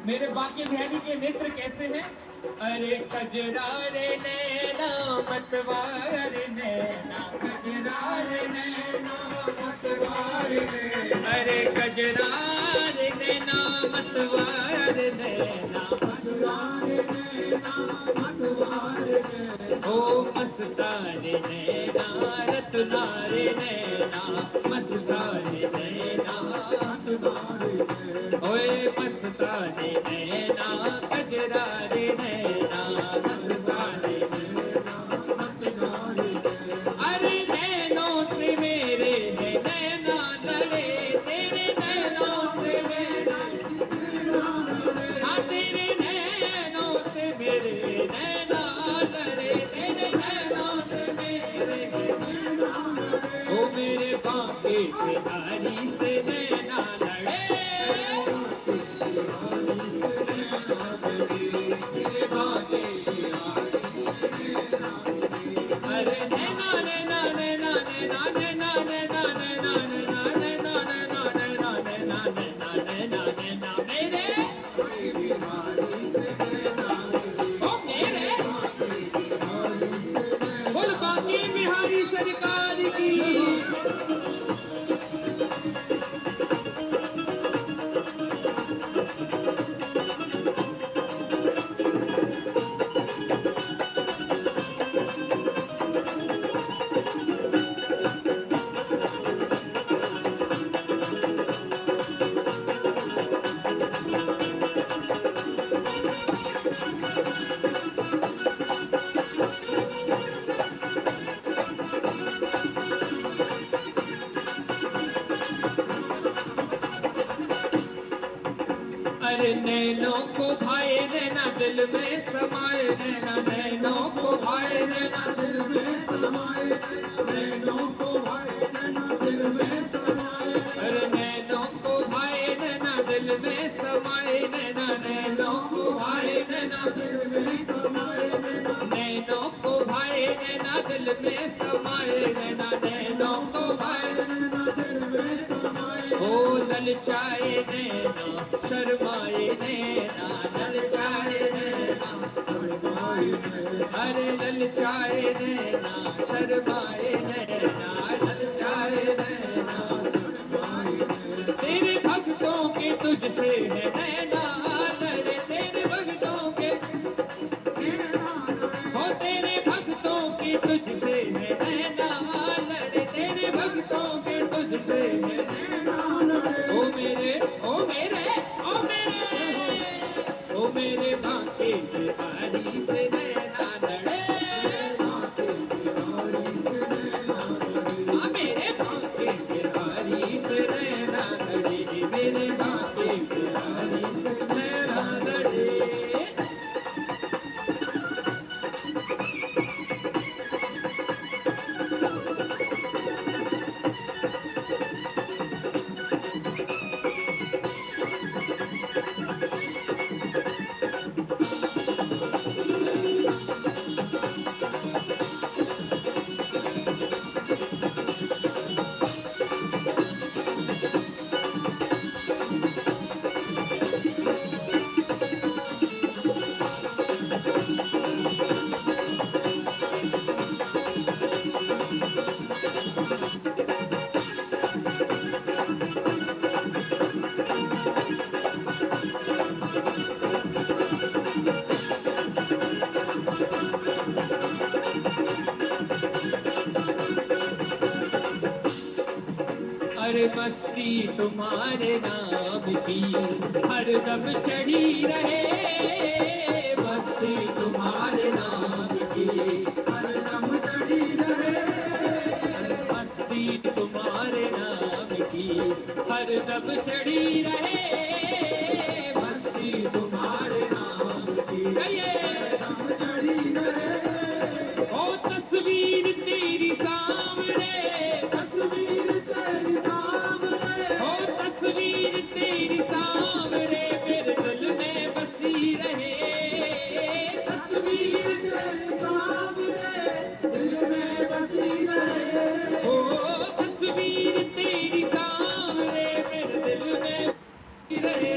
मेरे बाकी बिहारी के नेत्र कैसे हैं? अरे कजरा रे नैना मतवार नैना, कजरा रे नैना मतवार नैना, अरे कजरा रे नैना मतवार नैना, मतवार नैना मतवार नैना, ओ मस्तारे नैना रत्नारे नैना, मस्तारे नैना रत्नारे नैना, ओए मस्तारे नैना कजरारे नैना, मस्तारे नैना रत्नारे नैना, अरे नैनों से मेरे है नैना लड़े, तेरे नैनों से मेरे नैना लड़े, हाँ तेरे नैनों से मेरे नैना लड़े, तेरे नैनों से मेरे नैना लड़े, ओ मेरे बांके बिहारी से नैना लड़े, मेरे बांके बिहारी से नैना लड़े, अरे नैना नैना नैना नैना नैना नैना नैना नैना नैना नैना नैना नैना नैना नैना नैना मेरे बिहारी से नैना लड़े, ओ मेरे बोल बांके बिहारी सरकार की। अरे नैनों को भाए नैना दिल में समाए नैना, नैनों को भाए नैना दिल में समाए, नैनों को भाए नैना दिल में समाए, अरे नैनों को भाए नैना दिल में समाए नैना, नैनों को भाए नैना दिल में समाए नैना, नैनों को भाए नैना दिल में समाए नैना, नैनों को भाए नैना दिल में समाए, ओ ललचाए नैना शर्माए नैना, ललचाए नैना शर्माए नैना, अरे ललचाए नैना शर्माए नैना, ललचाए नैना शर्माए नैना, तेरे भक्तों के तुझसे है नैना लड़े, तेरे भक्तों के हो, तेरे भक्तों के तुझसे है नैना लड़े, तेरे भक्तों के तुझसे है नैना लड़े, ओ मेरे ओ मेरे ओ मेरे ओ मेरे बांके बिहारी से नैना लड़े, बांके बिहारी से नैना लड़े, हाँ मेरे बांके बिहारी से नैना लड़े, मेरे बांके बिहारी से नैना लड़े। अरे मस्ती तुम्हारे नाम की हरदम चढ़ी रहे, मस्ती तुम्हारे नाम की हरदम चढ़ी रहे, मस्ती तुम्हारे नाम की हरदम चढ़ी रहे, मस्ती तुम्हारे नाम की हरदम चढ़ी रहे, ओ तस्वीर तेरी सामने, तस्वीर तेरी सामने, ओ तस्वीर तेरी सामने मेरे दिल में बसी रहे, तस्वीर तेरी सामने दिल में बसी रहे, ओ तस्वीर तेरी सामने मेरे दिल में बसी रहे,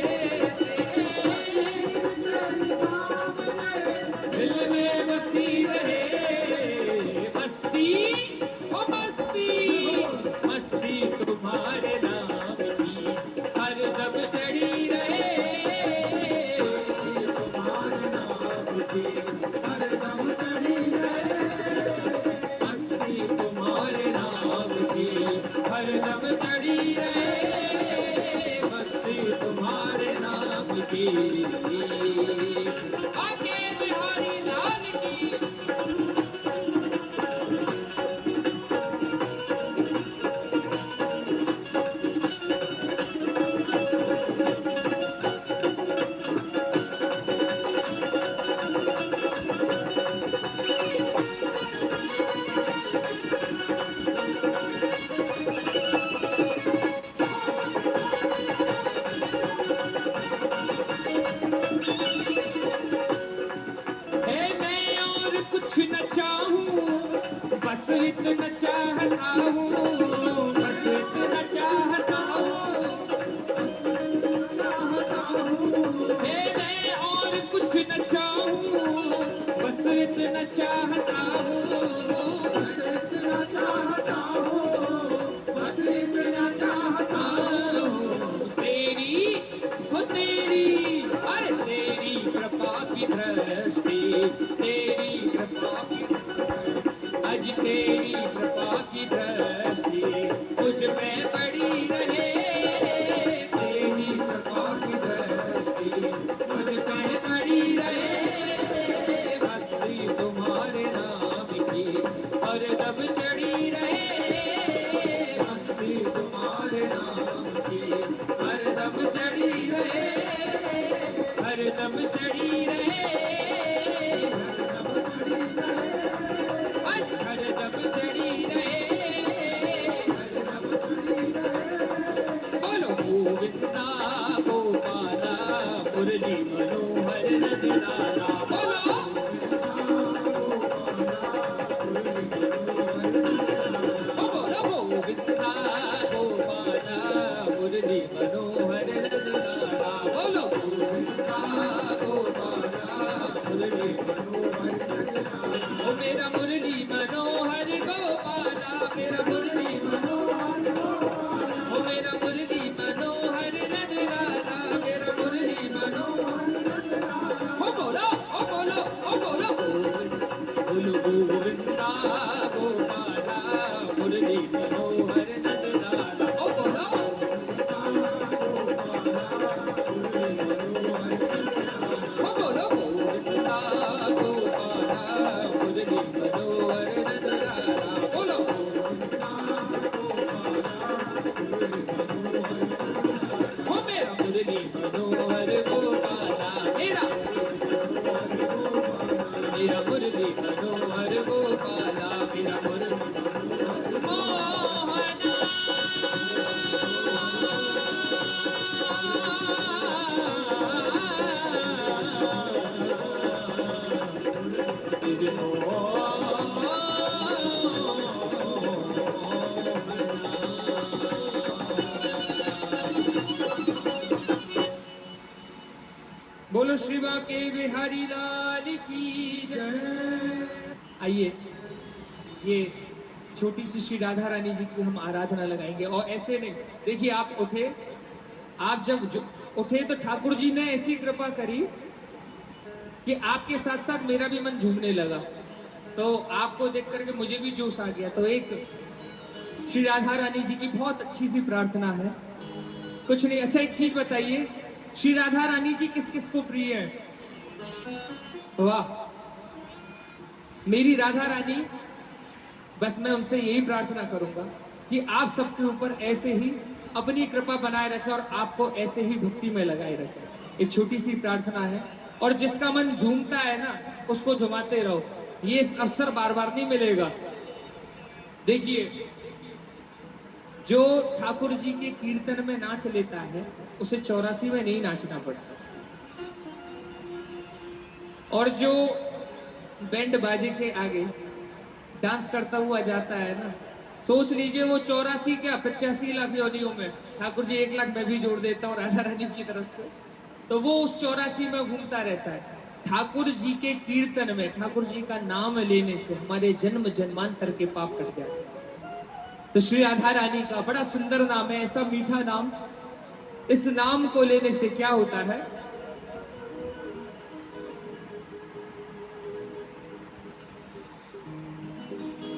इतना चाहता हूँ, बस इतना चाहता हूँ, मैं और कुछ न चाहूँ, बस इतना चाहता हूँ, इतना चाहता हूँ, बस इतना चाहता हूँ। तेरी हो तेरी, अरे तेरी कृपा की दृष्टि, तेरी कृपा की, आज तेरी कृपा की दृष्टि मुझ पे पड़ी रहे, तेरी कृपा की दृष्टि मुझ पे पड़ी रहे, मस्ती तुम्हारे नाम की हरदम चढ़ी रहे, मस्ती तुम्हारे नाम की हरदम चढ़ी रहे, हरदम चढ़ी रहे, हरदम चढ़ी रहे, बोलो गोविंदा गोपाला मुरली मनोहर नंदलाला, बोलो गोविंदा गोपाला मुरली मनोहर नंदलाला, बोलो गोविंदा गोपाला मुरली मनोहर नंदलाला, ओ मेरा मुरली मनोहर गोपाला, मेरा मुरली मनोहर गोपाला, ओ मेरा मुरली मनोहर नंदलाला, मेरा मुरली मनोहर नंदलाला, ओ बोलो ओ बोलो ओ बोलो बोलो गोविंदा गोपाला मुरली मनोहर नंदलाला, ओ बोलो ओ बोलो गोविंदा गोपाला मुरली मनोहर नंदलाला, बोलो ओ मेरा मुरली मनोहर गोपाला, मेरा मुरली मनोहर गोपाला, मेरा मुरली मोहना बोलो शिवा के बिहारी लाल की जय। आइए ये छोटी सी श्री राधा रानी जी की हम आराधना लगाएंगे, और ऐसे नहीं, देखिए आप उठे, आप जब उठे तो ठाकुर जी ने ऐसी कृपा करी कि आपके साथ साथ मेरा भी मन झूमने लगा, तो आपको देख करके मुझे भी जोश आ गया। तो एक श्री राधा रानी जी की बहुत अच्छी सी प्रार्थना है, कुछ नहीं। अच्छा एक चीज बताइए, श्री राधा रानी जी किस किस को प्रिय है? वाह, मेरी राधा रानी, बस मैं उनसे यही प्रार्थना करूंगा कि आप सबके ऊपर ऐसे ही अपनी कृपा बनाए रखे और आपको ऐसे ही भक्ति में लगाए रखे। एक छोटी सी प्रार्थना है, और जिसका मन झूमता है ना उसको झुमाते रहो, ये अवसर बार बार नहीं मिलेगा। देखिए, जो ठाकुर जी के कीर्तन में नाच लेता है उसे 84 में नहीं नाचना पड़ता, और जो बैंड बाजे के आगे डांस करता हुआ जाता है ना, सोच लीजिए वो 84 क्या 85 लाख योनियों में, ठाकुर जी 1 लाख मैं भी जोड़ देता हूँ राधा रानी की तरफ से, तो वो उस 84 में घूमता रहता है। ठाकुर जी के कीर्तन में, ठाकुर जी का नाम लेने से हमारे जन्म जन्मांतर के पाप कट जाते हैं। तो श्री राधा रानी का बड़ा सुंदर नाम है, ऐसा मीठा नाम, इस नाम को लेने से क्या होता है?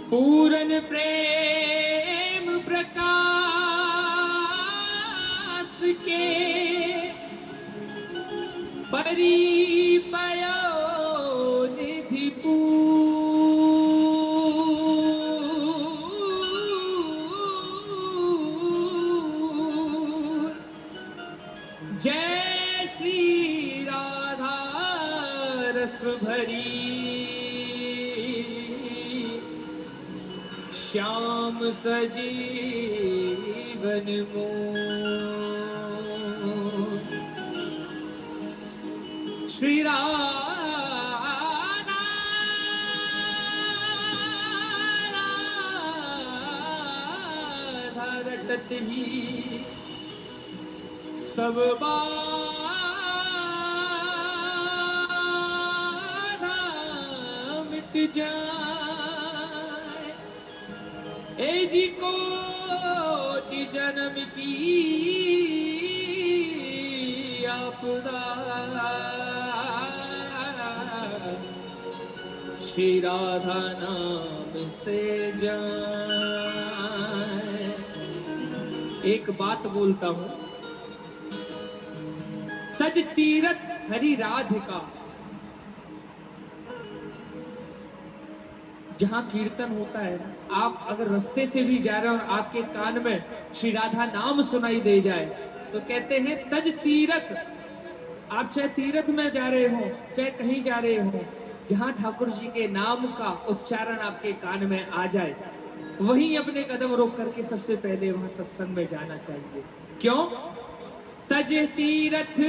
पूरन प्रेम प्रकाश के परिपयो निधि जय श्री राधा रस भरी श्याम सजीवन मोह, श्री राधा सतत ही सब बाधा मिट जाए। ए जी कोटि जन्म की आपदा श्री राधा नाम से जाए। एक बात बोलता हूं, तज तीरथ हरि राधिका, जहां कीर्तन होता है, आप अगर रास्ते से भी जा रहे हो और आपके कान में श्री राधा नाम सुनाई दे जाए तो कहते हैं तज तीरथ। आप चाहे तीर्थ में जा रहे हो, चाहे कहीं जा रहे हो, जहां ठाकुर जी के नाम का उच्चारण आपके कान में आ जाए, वहीं अपने कदम रोक करके सबसे पहले वहां सत्संग में जाना चाहिए। क्यों? तज तीरथ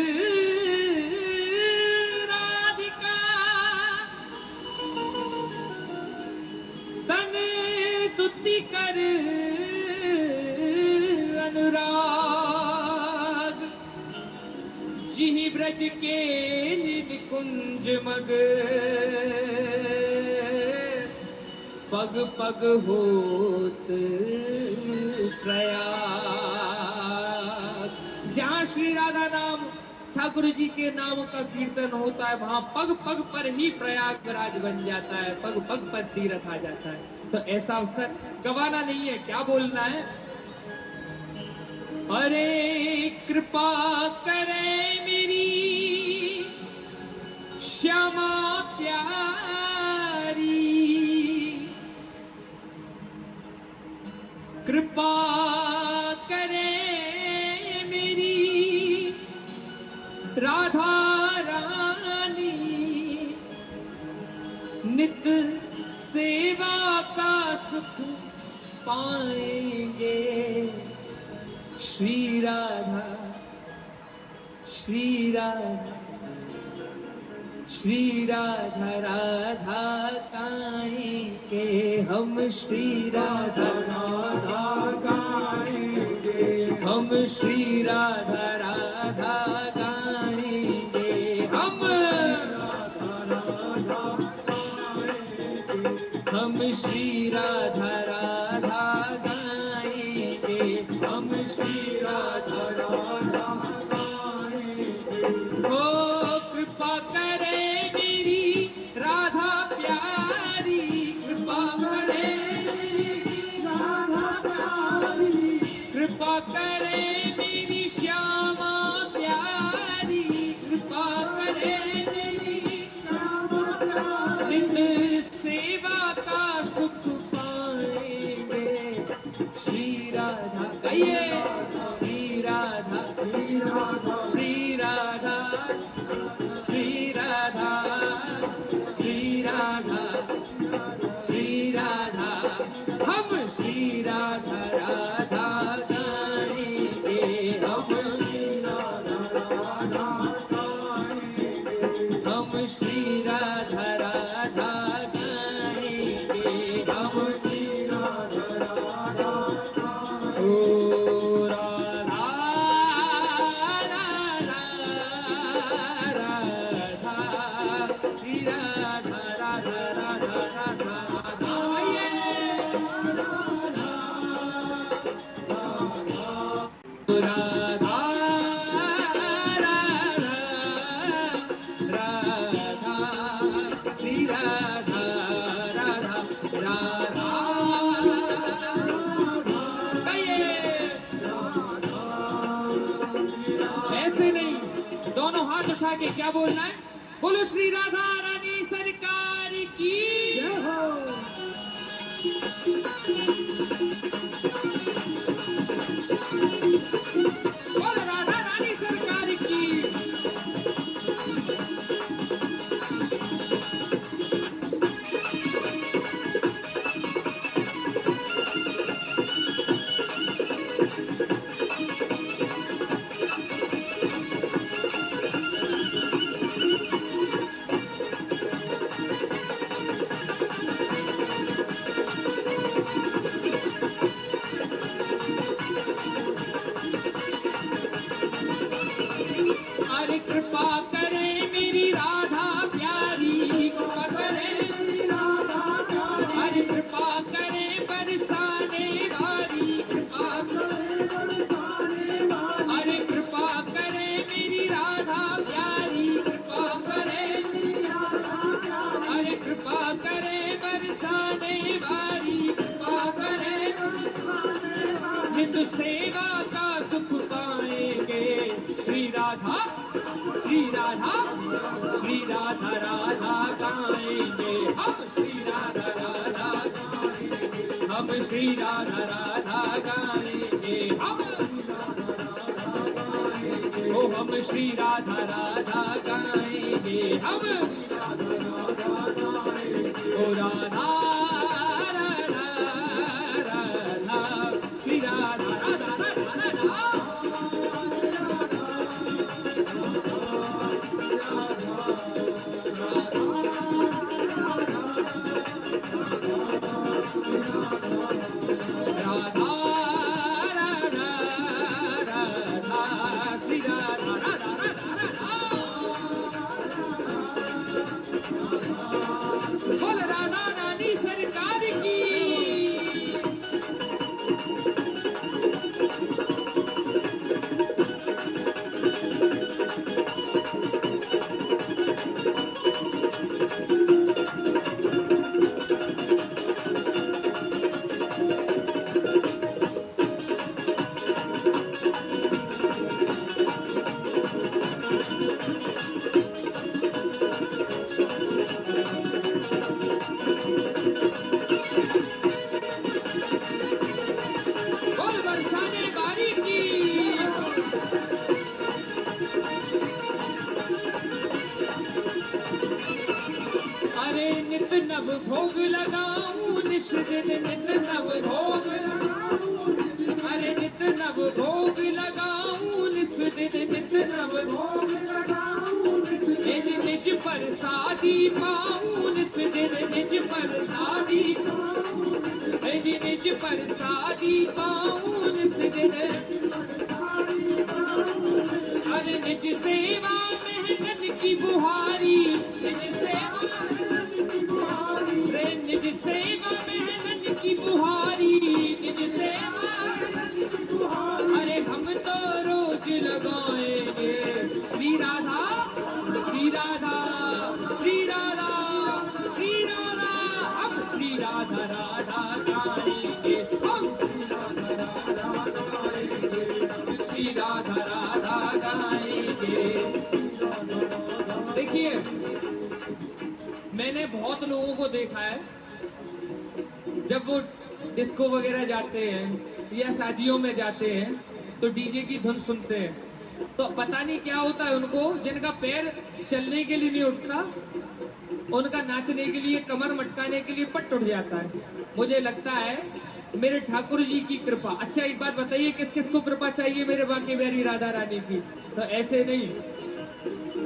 राधिका तन तुति कर अनुराग, जिहि ब्रज के निज कुंज मग पग पग होत प्रयाग। जहां श्री राधा नाम, ठाकुर जी के नाम का कीर्तन होता है, वहां पग पग पर ही प्रयागराज बन जाता है, पग पग पर तीर्थ आ जाता है। तो ऐसा अवसर गवाना नहीं है। क्या बोलना है? अरे कृपा करे मेरी श्यामा प्यारी, कृपा करे मेरी राधा रानी, नित सेवा का सुख पाएंगे श्री राधा, श्री राधा, श्री राधा राधा गाएंगे हम, श्री राधा राधा गाएंगे हम, श्री राधा राधा गाएंगे हम, राधा राधा गाएंगे हम, श्री राधा राधा गाएंगे हम, श्री राधा राधा गाएंगे। ओ कृपा करे मेरी राधा प्यारी, कृपा करे मेरी राधा प्यारी, कृपा करे मेरी श्यामा प्यारी, कृपा करे मेरी श्यामा प्यारी, नित सेवा का सुख पाएंगे श्री राधा। कहिए श्री राधा, श्री राधा, श्री राधा, श्री राधा, श्री राधा, श्री राधा, हम श्री राधा राधा गाएंगे हम, श्री राधा राधा गाएंगे हम, श्री राधा राधा गाएंगे हम, श्री राधा राधा। ओ राधा राधा राधा, श्री राधा राधा राधा राधा राधा, ये राधा राधा राधा, श्री राधा राधा राधा, ऐसे नहीं, दोनों हाथ उठा के क्या बोलना है? बोलो श्री राधा रानी सरकार की जय हो। बोलो राधा रानी सरकार की। राधा, श्री राधा राधा गाएंगे हम, श्री राधा राधा गाएंगे हम, श्री राधा राधा गाएंगे हम, ओ हम श्री राधा राधा गाएंगे हम, ओ राधा राधा राधा, श्री राधा राधा राधा राधा। बोल राधा रानी सरकार की। बोल बरसाने बारी की। अरे नित नव भोग लगाऊं निश दिन, नित नव भोग लगाऊं, अरे नित नव भोग लगाऊं निश दिन, नित नव भोग लगाऊं निज निज प्रसादी पाऊं निश दिन, निज प्रसादी पाऊं, निज निज प्रसादी पाऊं निश दिन, अरे निज सेवा मेहनत की बुहारी, निज सेवा निज सेवा मेहनत की बुहारी, निज सेवा, अरे हम तो रोज लगाएंगे श्री राधा, श्री राधा, श्री राधा, श्री राधा, हम श्री राधा राधा गाएंगे हम, श्री राधा राधा गाएंगे। देखिए, मैंने बहुत लोगों को देखा है जब वो डिस्को वगैरह जाते हैं या शादियों में जाते हैं तो डीजे की धुन सुनते हैं, तो पता नहीं क्या होता है उनको, जिनका पैर चलने के लिए नहीं उठता उनका नाचने के लिए, कमर मटकाने के लिए पट उठ जाता है। मुझे लगता है मेरे ठाकुर जी की कृपा। अच्छा एक बात बताइए, किस किस को कृपा चाहिए मेरे बांके बिहारी राधा रानी की? तो ऐसे नहीं,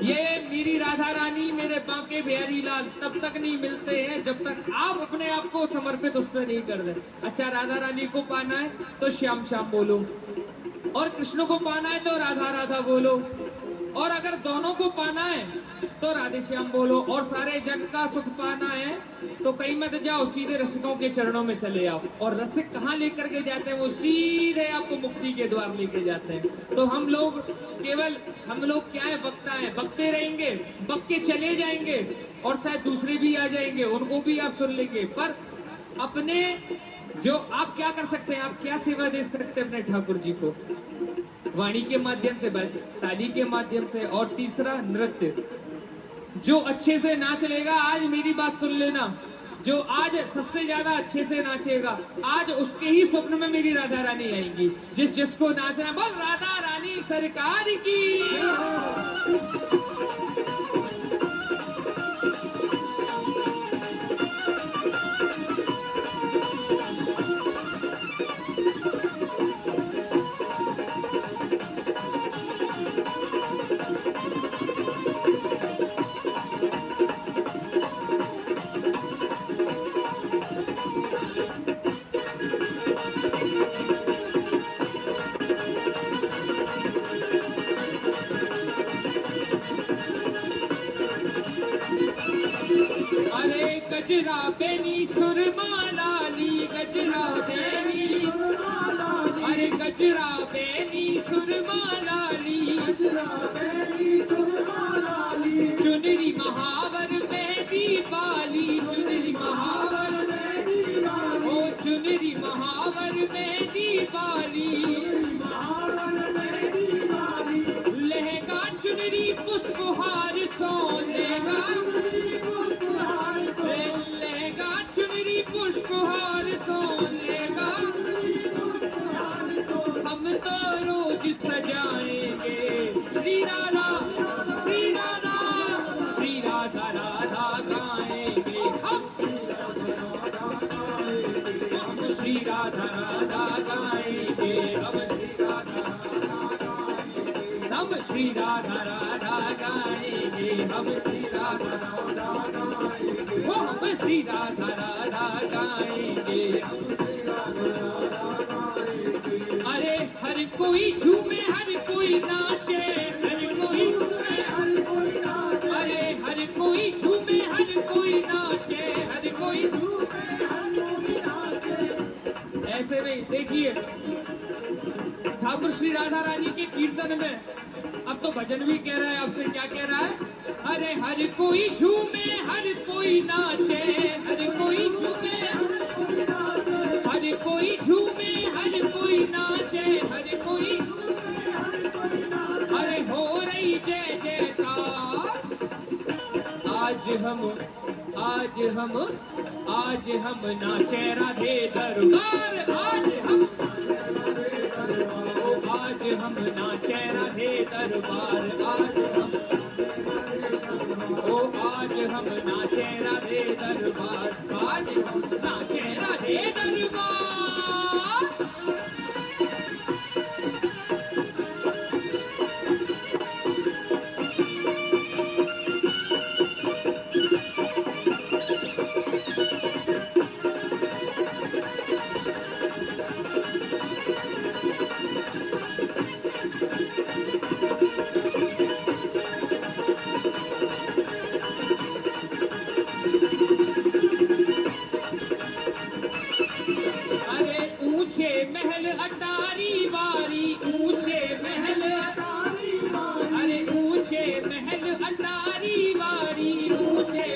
ये मेरी राधा रानी मेरे बांके बिहारी लाल तब तक नहीं मिलते हैं जब तक आप अपने आप को समर्पित उस पर नहीं कर दे। अच्छा राधा रानी को पाना है तो श्याम श्याम बोलो, और कृष्ण को पाना है तो राधा राधा बोलो, और अगर दोनों को पाना है तो राधे श्याम बोलो, और सारे जग का सुख पाना है तो कहीं मत जाओ, सीधे रसिकों के चरणों में चले आओ। और रसिक कहाँ लेकर के जाते हैं? वो सीधे आपको मुक्ति के द्वार लेके जाते हैं। तो हम लोग केवल, हम लोग क्या है, वक्ता है, बकते रहेंगे, बक के चले जाएंगे, और शायद दूसरे भी आ जाएंगे, उनको भी आप सुन लेंगे। पर अपने जो आप क्या कर सकते हैं, आप क्या सेवा दे सकते हैं अपने ठाकुर जी को? वाणी के माध्यम से, ताली के माध्यम से, और तीसरा नृत्य। जो अच्छे से नाच लेगा, आज मेरी बात सुन लेना, जो आज सबसे ज्यादा अच्छे से नाचेगा, आज उसके ही स्वप्न में मेरी राधा रानी आएंगी। जिसको नाचना है, बोल राधा रानी सरकार की। गजरा बेनी सुरमा लाली, गजरा बेनी सुरमा लाली, अरे गजरा बेनी सुरमा लाली, गजरा बेनी सुरमा लाली, चुनरी महावर मेहंदी वाली, चुनरी महावर मेहंदी वाली, ओ चुनरी महावर मेहंदी वाली, महावर मेहंदी वाली, लहंगा चुनरी पुष्पहार श्री राधा राधा गाएंगे हम। अरे हर कोई झूमे हर कोई नाचे, हर कोई झूमे हर कोई नाचे, अरे हर कोई झूमे हर कोई नाचे, हर कोई झूमे हर कोई नाचे। ऐसे नहीं, देखिए ठाकुर श्री राधा रानी के कीर्तन में अब तो भजन भी कह रहा है, आपसे क्या कह रहा है? अरे हर कोई झूमे हर कोई नाचे, हर कोई झूमे हर कोई झूमे हर कोई नाचे, हर कोई अरे हो रही जय जयकार। आज हम नाचे राधे दरबार, आज हम नाचे राधे दरबार, आज हम नाचे राधे दरबार, आज हम नाचे राधे दरबार। महल अटारी वारी, ऊंचे महल अरे ऊंचे महल अटारी वारी, ऊंचे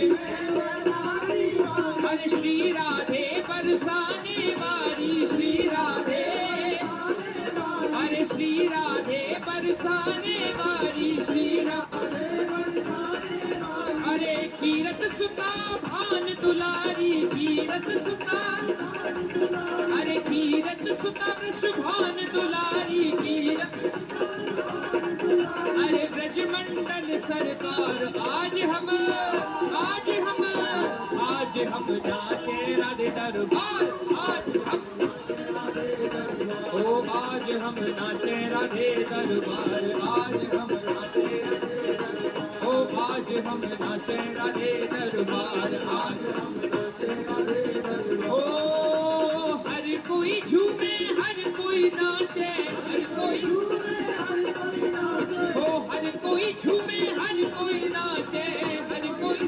अरे श्री राधे बरसाने वाली, श्री राधे अरे श्री राधे बरसाने वाली, श्री राधे अरे कीरत सुता भान दुलारी, कीरत सुता अरे कीरत सुता वृषभान दुलारी, कीरत अरे ब्रजमंडल सरकार। आज हम नाचे राधे दरबार, आज हम नाचे राधे दरबार, आज हम नाचे आज हम नाचे राधे दरबार, आज हम नाचे राधे दरबार। हर कोई झूमे हर कोई नाचे, हर कोई हर कोई झूमे हर कोई नाचे, हर कोई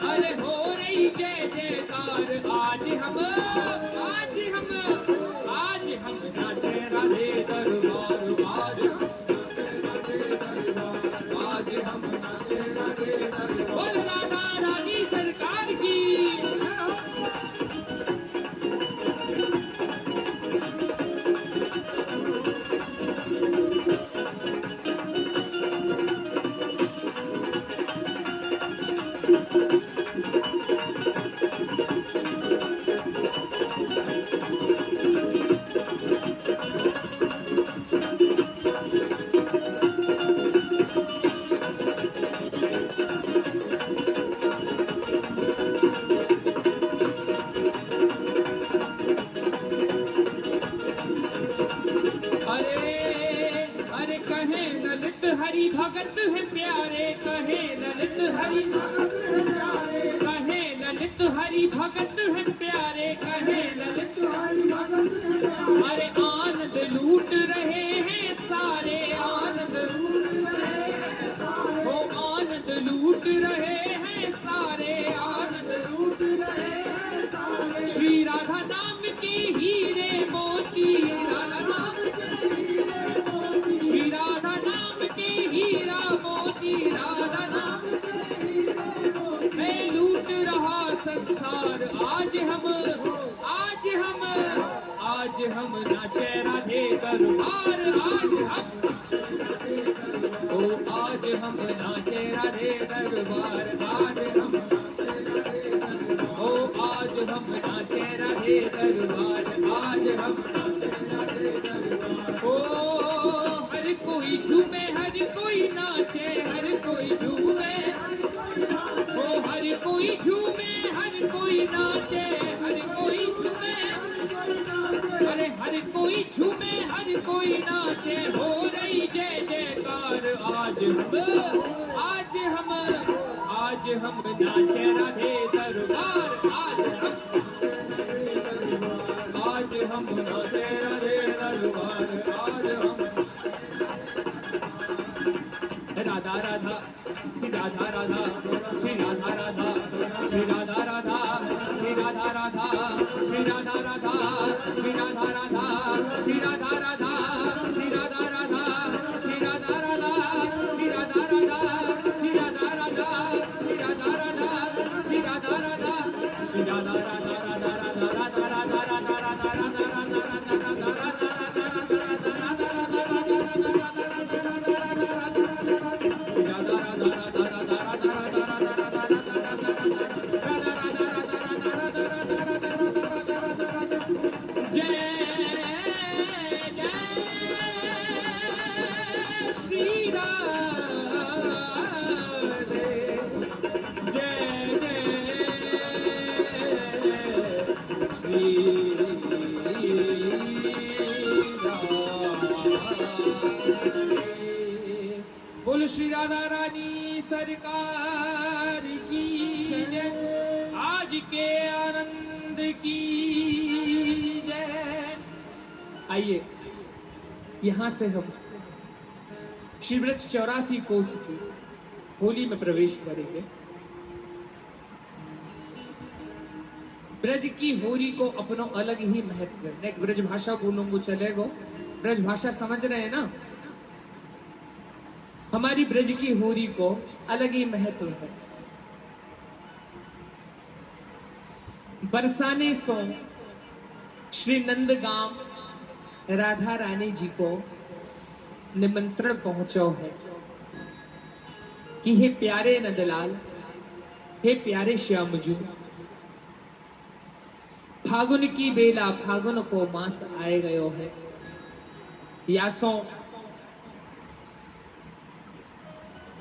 अरे हो रही जय जयकार। आज हम नाचे राधे दरबार, आज हम नाचे राधे दरबार। बोल राधा रानी सरकार की। हरि भगत है प्यारे, कहे ललित हरि कहे ललित हरि भगत है प्यारे, कहे ललित हरि भगत अरे आनंद लूट रहे हैं सारे, आनंद लूट रहे हैं सारे, आनंद लूट रहे हैं सारे, आनंद लूट रहे हैं सारे। श्री राधा नाम के हीरे मोती, राधा नाम के हीरे मोती, श्री राधा नाम के हीरा मोती, राधा नाम के हीरे मोती मैं लूट रहा संसार। आज हम नाचे राधे दरबार, आज हम नाचे राधे दरबार, आज हम नाचे राधे दरबार, आज हम हर कोई झूमे हर कोई नाचे, हर कोई झूमे हर कोई झूमे हर कोई नाचे, हर कोई झूमे अरे हर कोई झूमे हर कोई नाचे। हो रही जय जयकार। आज हम नाचे राधे दरबार, आज हम नाचे राधे दरबार, आज हम राधा राधा श्री राधा राधा श्री राधा राधा श्री राधा राधा श्री राधा राधा श्री राधा राधा श्री राधा राधा श्री राधा राधा श्री राधा राधा श्री राधा राधा श्री राधा राधा श्री राधा राधा श्री राधा राधा श्री राधा राधा श्री राधा राधा राधा राधा राधा राधा राधा राधा बोल श्री राधा रानी सरकार की जय, आज के आनंद की जय। आइए यहां से हम श्री व्रज 84 कोस की होली में प्रवेश करेंगे। ब्रज की होली को अपनो अलग ही महत्व है। एक ब्रज भाषा बोलूंगा चलेगा, ब्रज भाषा समझ रहे हैं ना? हमारी ब्रज की होली को अलग ही महत्व है। बरसाने सो श्री नंदगाम राधा रानी जी को निमंत्रण पहुंचो है कि हे प्यारे नंदलाल, हे प्यारे श्याम जी, फागुन की बेला, फागुन को मास आए गयो है, यासों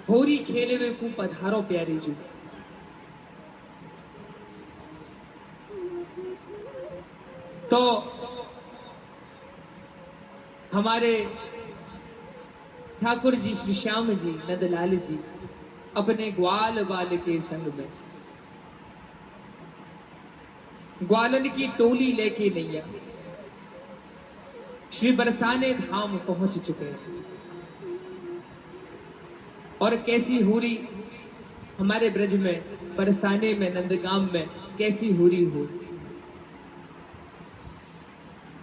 होरी खेले में खूब पधारो प्यारी जी। तो हमारे ठाकुर जी श्री श्याम जी नंदलाल जी अपने ग्वाल बाल के संग में ग्वालन की टोली लेके नैया श्री बरसाने धाम पहुंच चुके हैं। और कैसी होली हमारे ब्रज में, बरसाने में, नंदगाम में कैसी होली हो।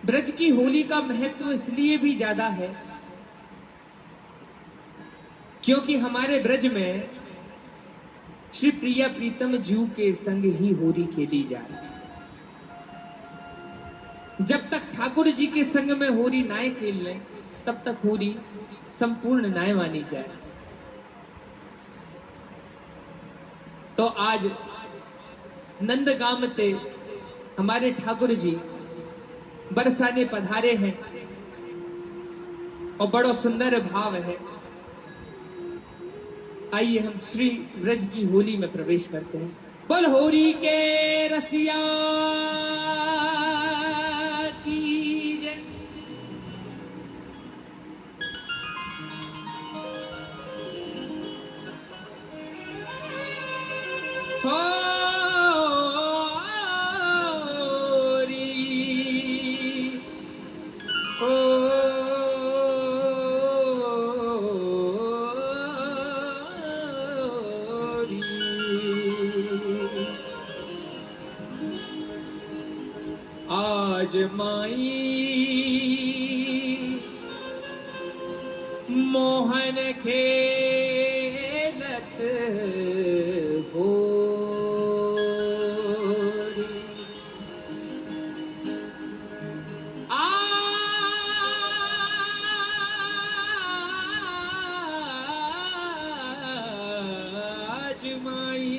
ब्रज की होली का महत्व इसलिए भी ज्यादा है क्योंकि हमारे ब्रज में श्री प्रिया प्रीतम जू के संग ही होली खेली जा रही है। जब तक ठाकुर जी के संग में होली नाय खेल लें तब तक होली संपूर्ण नाय मानी जाए। तो आज नंदगाम ते हमारे ठाकुर जी बरसाने पधारे हैं और बड़ो सुंदर भाव है। आइए हम श्री व्रज की होली में प्रवेश करते हैं। बोल होरी के रसिया की जय। आज माई मोहन खेलत हो, आज माई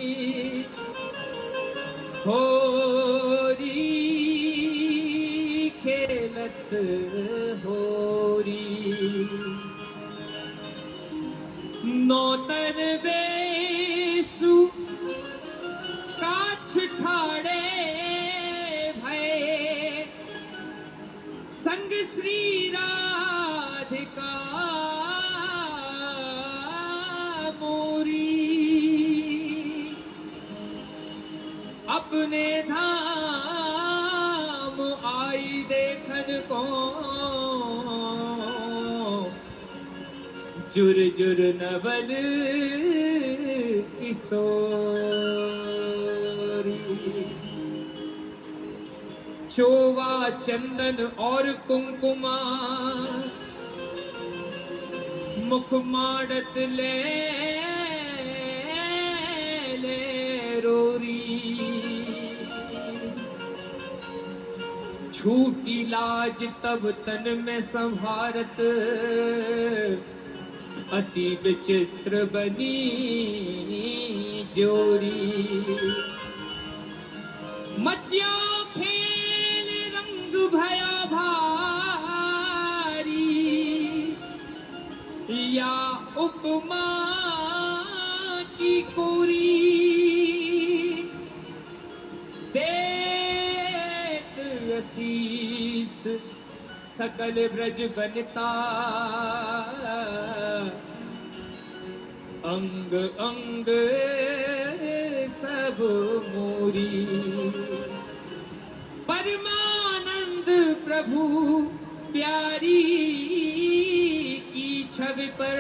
होरी खेलत होरी, नौतन बेसु काछ ठाड़े भय, संग श्री राधिका मोरी। अपने धाम आई देखन को जुर जुर नवल किशोरी। चोवा चंदन और कुमकुमा मुख माड़त ले रोरी। छूटी लाज तब तन में संभारत अति विचित्र बनी जोरी। मचिया खेल रंग भया भारी या उपमा की कोरी। देत आशीष सकल ब्रज बनता अंग अंग सब मोरी। परमानंद प्रभु प्यारी की छवि पर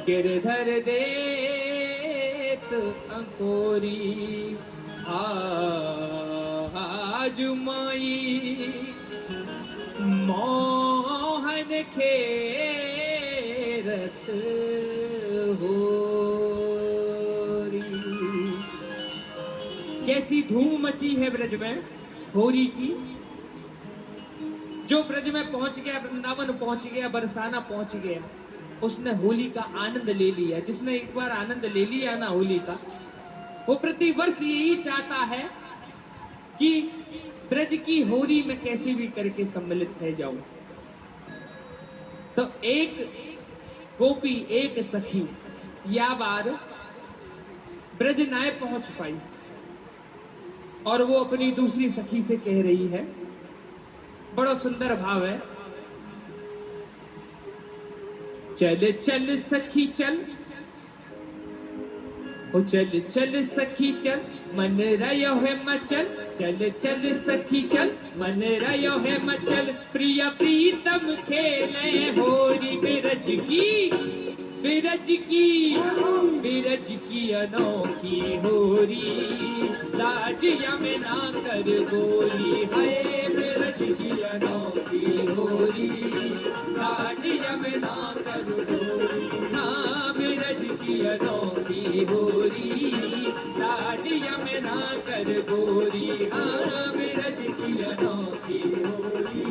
गिरधर देत अंकोरी। आज माई मोहन खेरत होरी। कैसी धूम मची है ब्रज में होरी की। जो ब्रज में पहुंच गया, वृंदावन पहुंच गया, बरसाना पहुंच गया, उसने होली का आनंद ले लिया। जिसने एक बार आनंद ले लिया ना होली का, वो प्रतिवर्ष यही चाहता है कि ब्रज की होली में कैसे भी करके सम्मिलित हो जाऊं। तो एक गोपी, एक सखी या बार ब्रज नाय पहुंच पाई और वो अपनी दूसरी सखी से कह रही है, बड़ा सुंदर भाव है। चल चल सखी चल, ओ चल चल सखी चल, मन रयो है मचल। चल चल सखी चल, मन रयो है मचल। प्रिय प्रीतम खेले होरी बिरज की, बिरज की, बिरज की अनोखी होरी। लाज यमुना कर गोरी, हाय बिरज की अनोखी होरी। लाज यमुना कर गोरी, हाँ बिरज की अनोखी होरी। लाज यमुना कर गोरी, हाँ बिरज की अनोखी होरी।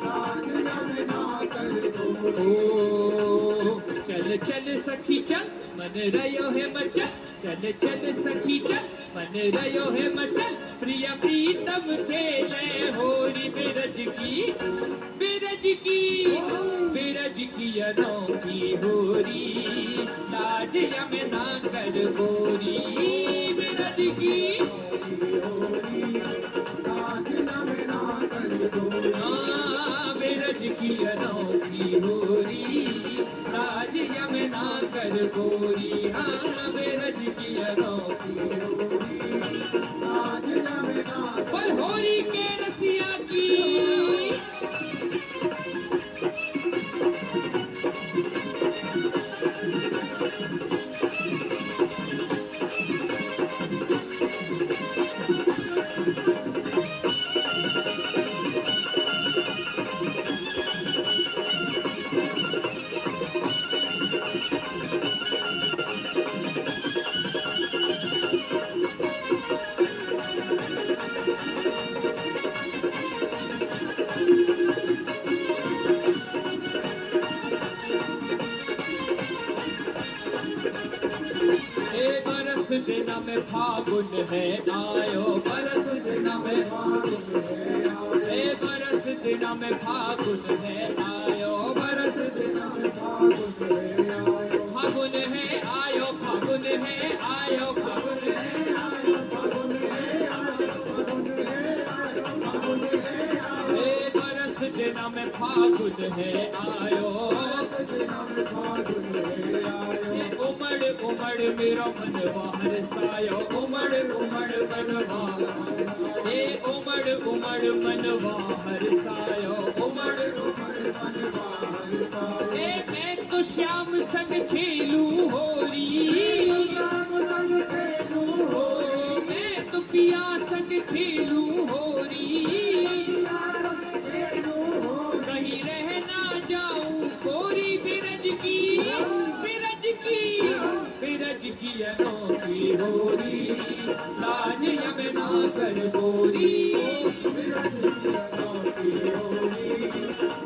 लाज यमुना कर गोरी। चल चल सखी चल, मन रयो है मचल। चल चल सखी चल, मन रयो है मचल। प्रिय प्रीतम खेले होरी बिरज की, बिरज की, बिरज की अनोखी होरी। लाज यमुना कर गोरी, बिरज की लाज यमुना कर गोरी। हाँ बिरज की अनोखी होरी। लाज यमुना कर गोरी, हाँ बिरज की अनोखी होरी। लाज यमुना पर होरी के रसिया की। दिना में फागुन है आयो, बरस दिना में फागुन है आयो। बरस दिना में फागुन है आयो, बरस दिना में फागुन है आयो। फागुन है आयो, फागुन है आयो, फागुन है आयो, फागुन है आयो, फागुन है आयो, फागुन है आयो। बरस दिना में फागुन है आयो, बरस दिना में फागुन है आयो। उमड़ उमड़ मेरा मन बाहर बरसायो उमड़ उमड़ मनवा हे उमड़ उमड़ मनवा हरसायो उमड़ उमड़ मनवा हरसायो हे मैं तो श्याम संग खेलूं होरी श्याम संग खेलूं होरी मैं तो पिया संग खेलूं होरी कहीं रह ना जाऊं कोरी बिरज की अनोखी होरी लाज यमुना कर गोरी बिरज की अनोखी होरी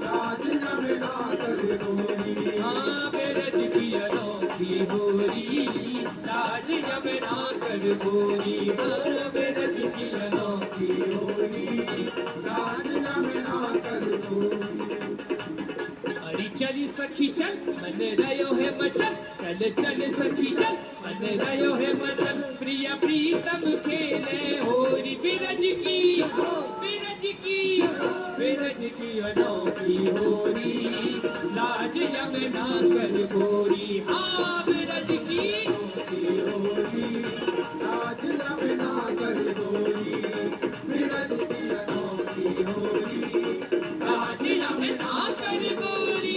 लाज यमुना कर गोरी हाँ बिरज की अनोखी होरी लाज यमुना कर गोरी हाँ बिरज की अनोखी होरी लाज यमुना कर गोरी अरे चली सखी चल मन रयो है मचल चल चल सखी चल मन रयो है मचल प्रिय प्रीतम खेले होरी बिरज की अनोखी होरी लाज यमुना कर गोरी हाँ बिरज की होरी लाज यमुना कर गोरी बिरज की अनोखी होरी लाज यमुना कर गोरी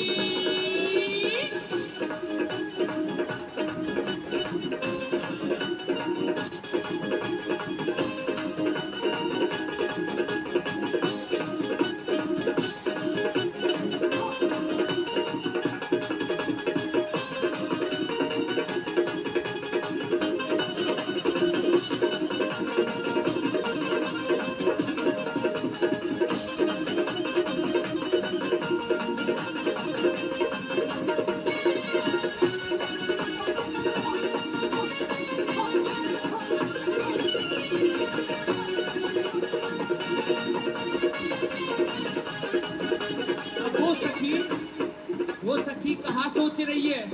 वो सखी कहाँ सोच रही है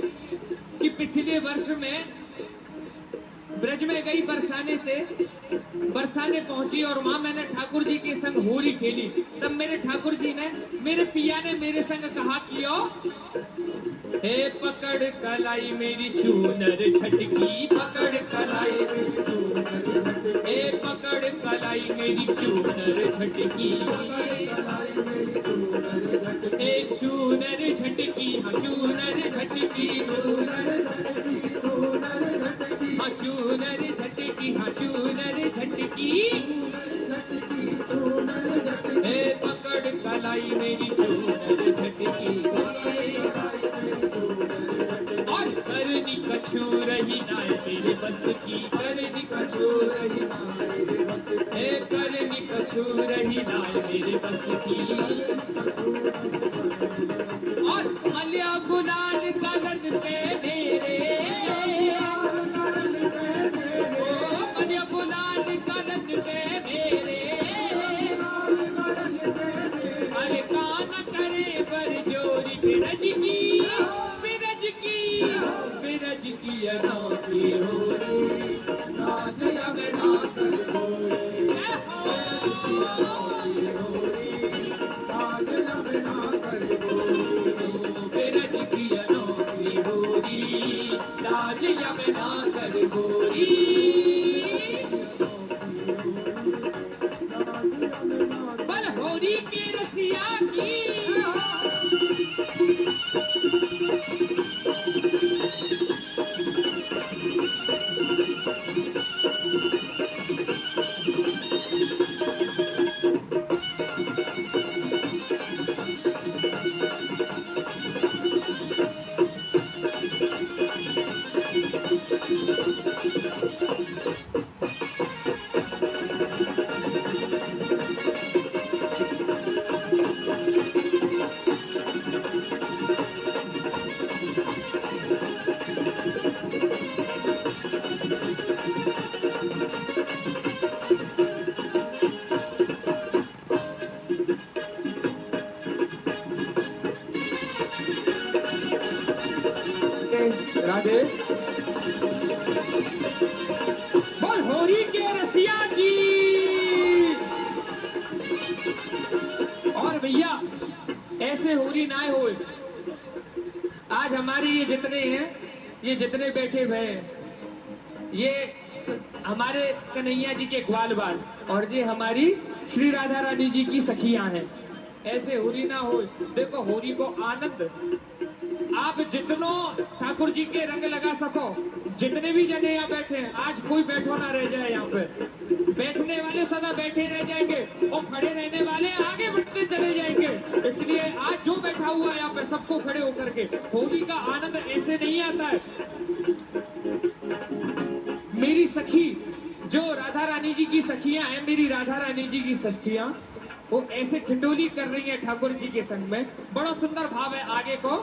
कि पिछले वर्ष में ब्रज में गई बरसाने पहुंची और वहां मैंने ठाकुर जी के संग होरी खेली। तब मेरे ठाकुर जी ने मेरे पिया ने मेरे संग कहा कियो हे पकड़ कलाई मेरी चूनर छटकी पकड़ कलाई मेरी चूनर हे पकड़ कलाई मेरी चूनर छटकी हे चूनर झटकी हाँ चूनर झटकी हाँ चूनर झटकी हाँ चूनर झटकी हे पकड़ कलाई मेरी चूनर झटकी और करनी कछू रही ना मेरे बस की करनी कछू रही ना मेरे बस हे करनी कछू रही ना मेरे बस की और मलिया गुलाल कलन पे मेरे मलिया गुलाल कलन पे मेरे अरे कान करे पर जोरी बिरज की अनोखी होरी लाज यमुना कर गोरी लाज यमुना कर गोरी बिरज की अनोखी होरी लाज यमुना कर गोरी पर होरी के रसिया की राधे बोल होरी के रसिया की। और भैया ऐसे होरी ना हो। आज हमारे ये जितने हैं, ये जितने बैठे हुए हैं, ये हमारे कन्हैया जी के ग्वाल बाल और ये हमारी श्री राधा रानी जी की सखियां हैं। ऐसे होली ना हो। देखो होली को आनंद आप जितनो ठाकुर जी के रंग लगा सको, जितने भी जने यहाँ बैठे हैं, आज कोई बैठो ना रह जाए। यहाँ पे बैठने वाले सदा बैठे रह जाएंगे और खड़े रहने वाले आगे बढ़ते चले जाएंगे। इसलिए आज जो बैठा हुआ है यहाँ पे सबको खड़े होकर के होली का आनंद ऐसे नहीं आता है। मेरी सखी जो राधा रानी जी की सखियां हैं, मेरी राधा रानी जी की सखियां वो ऐसे ठिठोली कर रही हैं ठाकुर जी के संग में। बड़ा सुंदर भाव है आगे को।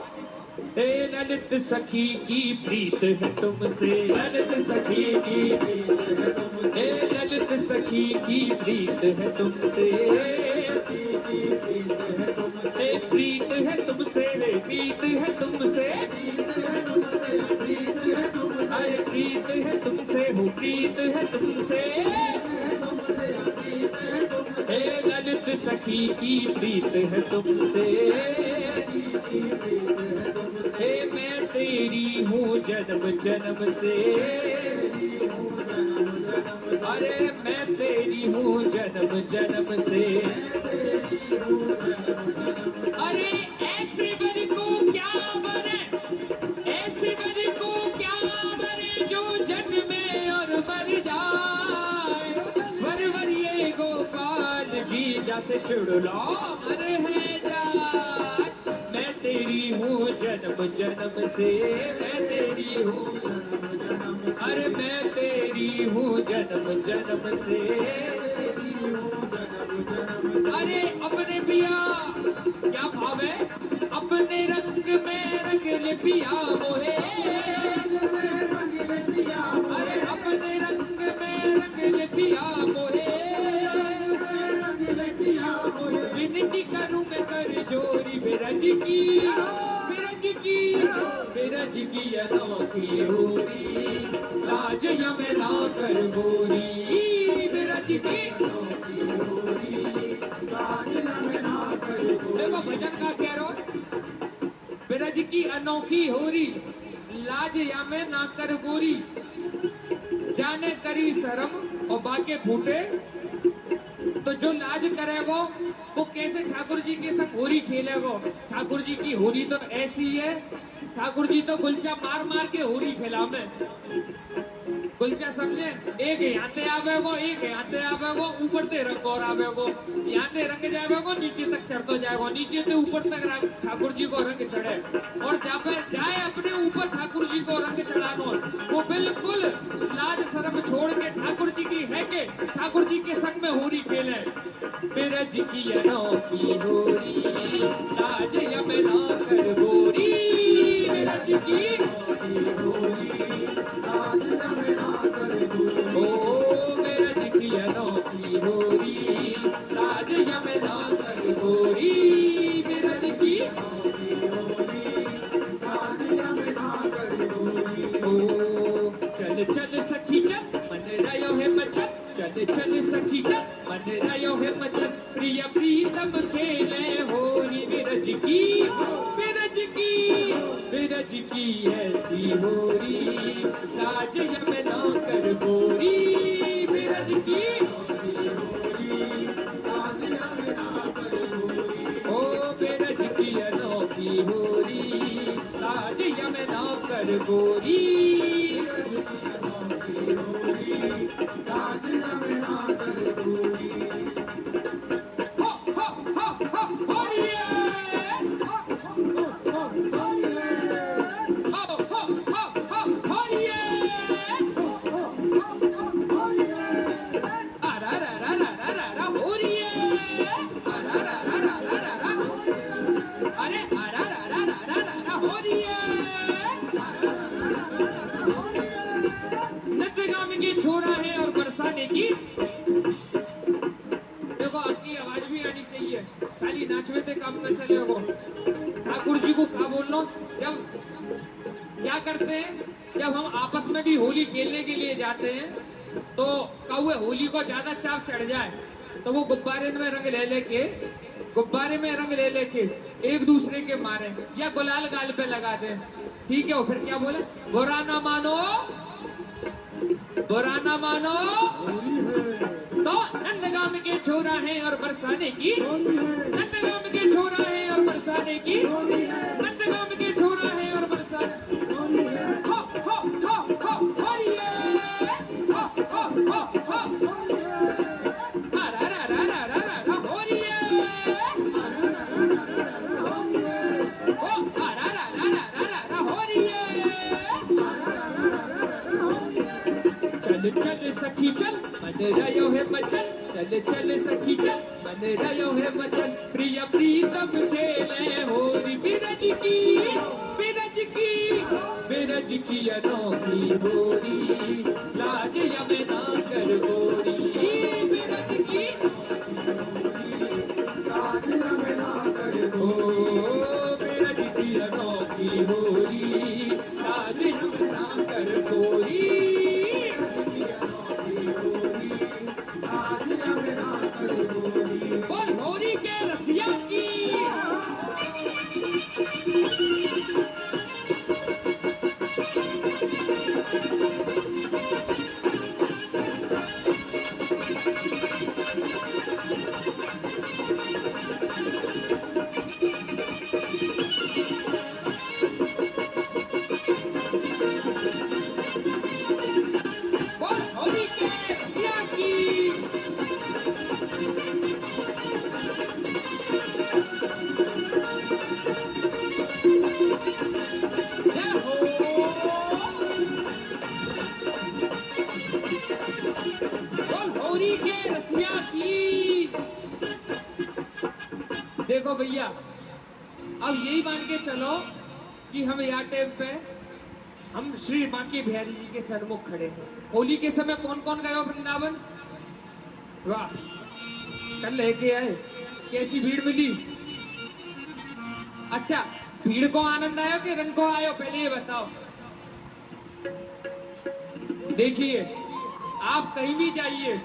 ए ललित सखी की प्रीत है तुमसे, ललित सखी की प्रीत है तुमसे, ए ललित सखी की प्रीत है तुमसे, प्रीत है तुमसे, प्रीत है तुमसे, अरे प्रीत है तुमसे, हो प्रीत है तुमसे, हे ललित सखी की प्रीत है तुमसे, हे मैं तेरी हूँ जन्म जन्म से, अरे मैं तेरी हूँ जन्म जन्म से, अरे ऐसे बर को क्या बने, ऐसे बर को क्या बने जो जन्मे और मर जाए, वर ये गोपाल जी जैसे चुड़ला मर है जाए, मैं तेरी हूँ जन्म जन्म से, मैं तेरी हूँ, अरे मैं तेरी हूँ जन्म जन्म से, अरे अपने पिया क्या भाव है, अपने रंग में रंग ले पिया मोहे, अरे अपने रंग में रंग ले पिया मोहे, विनती करूं मैं कर जोरी बिरज की, बिरज की, बिरज की अनोखी होरी, लाज यमला कर गोरी, बिरज की देखो भजन का कह रो, बिरज की अनोखी होरी, लाज या में ना कर गोरी, जाने करी शर्म और बाके फूटे, तो जो लाज करेगो वो कैसे ठाकुर जी के संग होली खेलेगो। ठाकुर जी की होली तो ऐसी है, ठाकुर जी तो गुलचा मार मार के होली खेला में, गुलचा समझे, एक यहाँ आवेगो, एक यहाँ आवेगो, ऊपर से रंग और आवेगो, यहाँ से रंग जाएगो नीचे तक चढ़ते जाएगो, नीचे से ऊपर तक ठाकुर जी को रंग चढ़े, और जब जाए अपने ऊपर ठाकुर जी को रंग चढ़ानो, वो बिल्कुल लाज शर्म छोड़ के ठाकुर जी की है के ठाकुर जी के संग में होली खेले। बिरज की अनोखी होली, लाज यमला कर गोरी, बिरज की चल चल सखी चल मन रयो है मचल, चल चल सखी चल मन रयो है मचल, प्रिय प्रीतम खेले होली बिरज की, बिरज की, बिरज की ऐसी होली, लाज यमला कर गोरी, बिरज की ओ बिरज की अनोखी होली, लाज यमला कर गोरी, छोड़ा है और बरसाने की, देखो आपकी आवाज भी आनी चाहिए, खाली नाचवे से काम न चलेगा। ठाकुर जी को क्या बोलना, जब क्या करते हैं, जब हम आपस में भी होली खेलने के लिए जाते हैं तो कौए होली को ज्यादा चाव चढ़ जाए तो वो गुब्बारे में रंग ले लेके, गुब्बारे में रंग ले लेके एक दूसरे के मारे या गुलाल गाल पे लगा दे, ठीक है। और फिर क्या बोले, बुरा ना मानो बुरा ना मानो तो नंदगाम के छोरा है और बरसाने की, नंदगाम के छोरा है और बरसाने की, नंदगाम के छोरा है और बरसाने हो हो हो हो होरिए हो हो हो हो रा रा रा रा रा रा रा होरिए हो रा रा रा रा रा रा होरिए चल चल सखी चल मन रयो है मचल, चल चल सखी चल मन रयो है मचल, प्रिय प्रीतम खेले होरी बिरज की, बिरज की, बिरज की अनोखी होरी, लाज यमे ना कर गोरी, बिरज की लाज यमे ना कर गोरी, बिरज की अनोखी होरी, लाज यमे ना कर गोरी। बोल होरी के रसिया की बोल होरी के रसिया की जय हो। बोल होरी के रसिया की। देखो भैया अब यही मान के चलो कि हम यहाँ टाइम पे हम श्री बांके बिहारी जी के सन्मुख खड़े हैं। होली के समय कौन कौन गया वृंदावन? वाह, कल लेके आए, कैसी भीड़ मिली? अच्छा, भीड़ को आनंद आया कि रंग को आयो, पहले ये बताओ। देखिए, आप कहीं भी जाइए,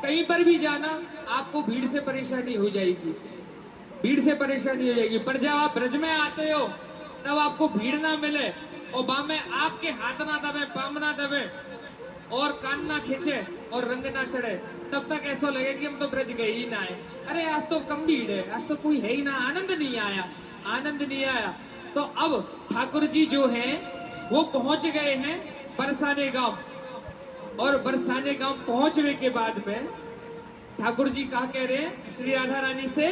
कहीं पर भी जाना, आपको भीड़ से परेशानी हो जाएगी, भीड़ से परेशानी हो जाएगी। पर जब आप ब्रज में आते हो तब आपको भीड़ ना मिले और बाम में आपके हाथ ना दबे, पाम ना दबे और कान ना खींचे और रंग ना चढ़े, तब तक ऐसा लगे कि हम तो ब्रज गए ही ना है। अरे आज तो कम भीड़ है, आज तो कोई है ही ना, आनंद नहीं आया, आनंद नहीं आया। तो अब ठाकुर जी जो हैं वो पहुंच गए हैं बरसाने गांव, और बरसाने गांव पहुंचने के बाद में ठाकुर जी कहा कह रहे हैं श्री राधा रानी से,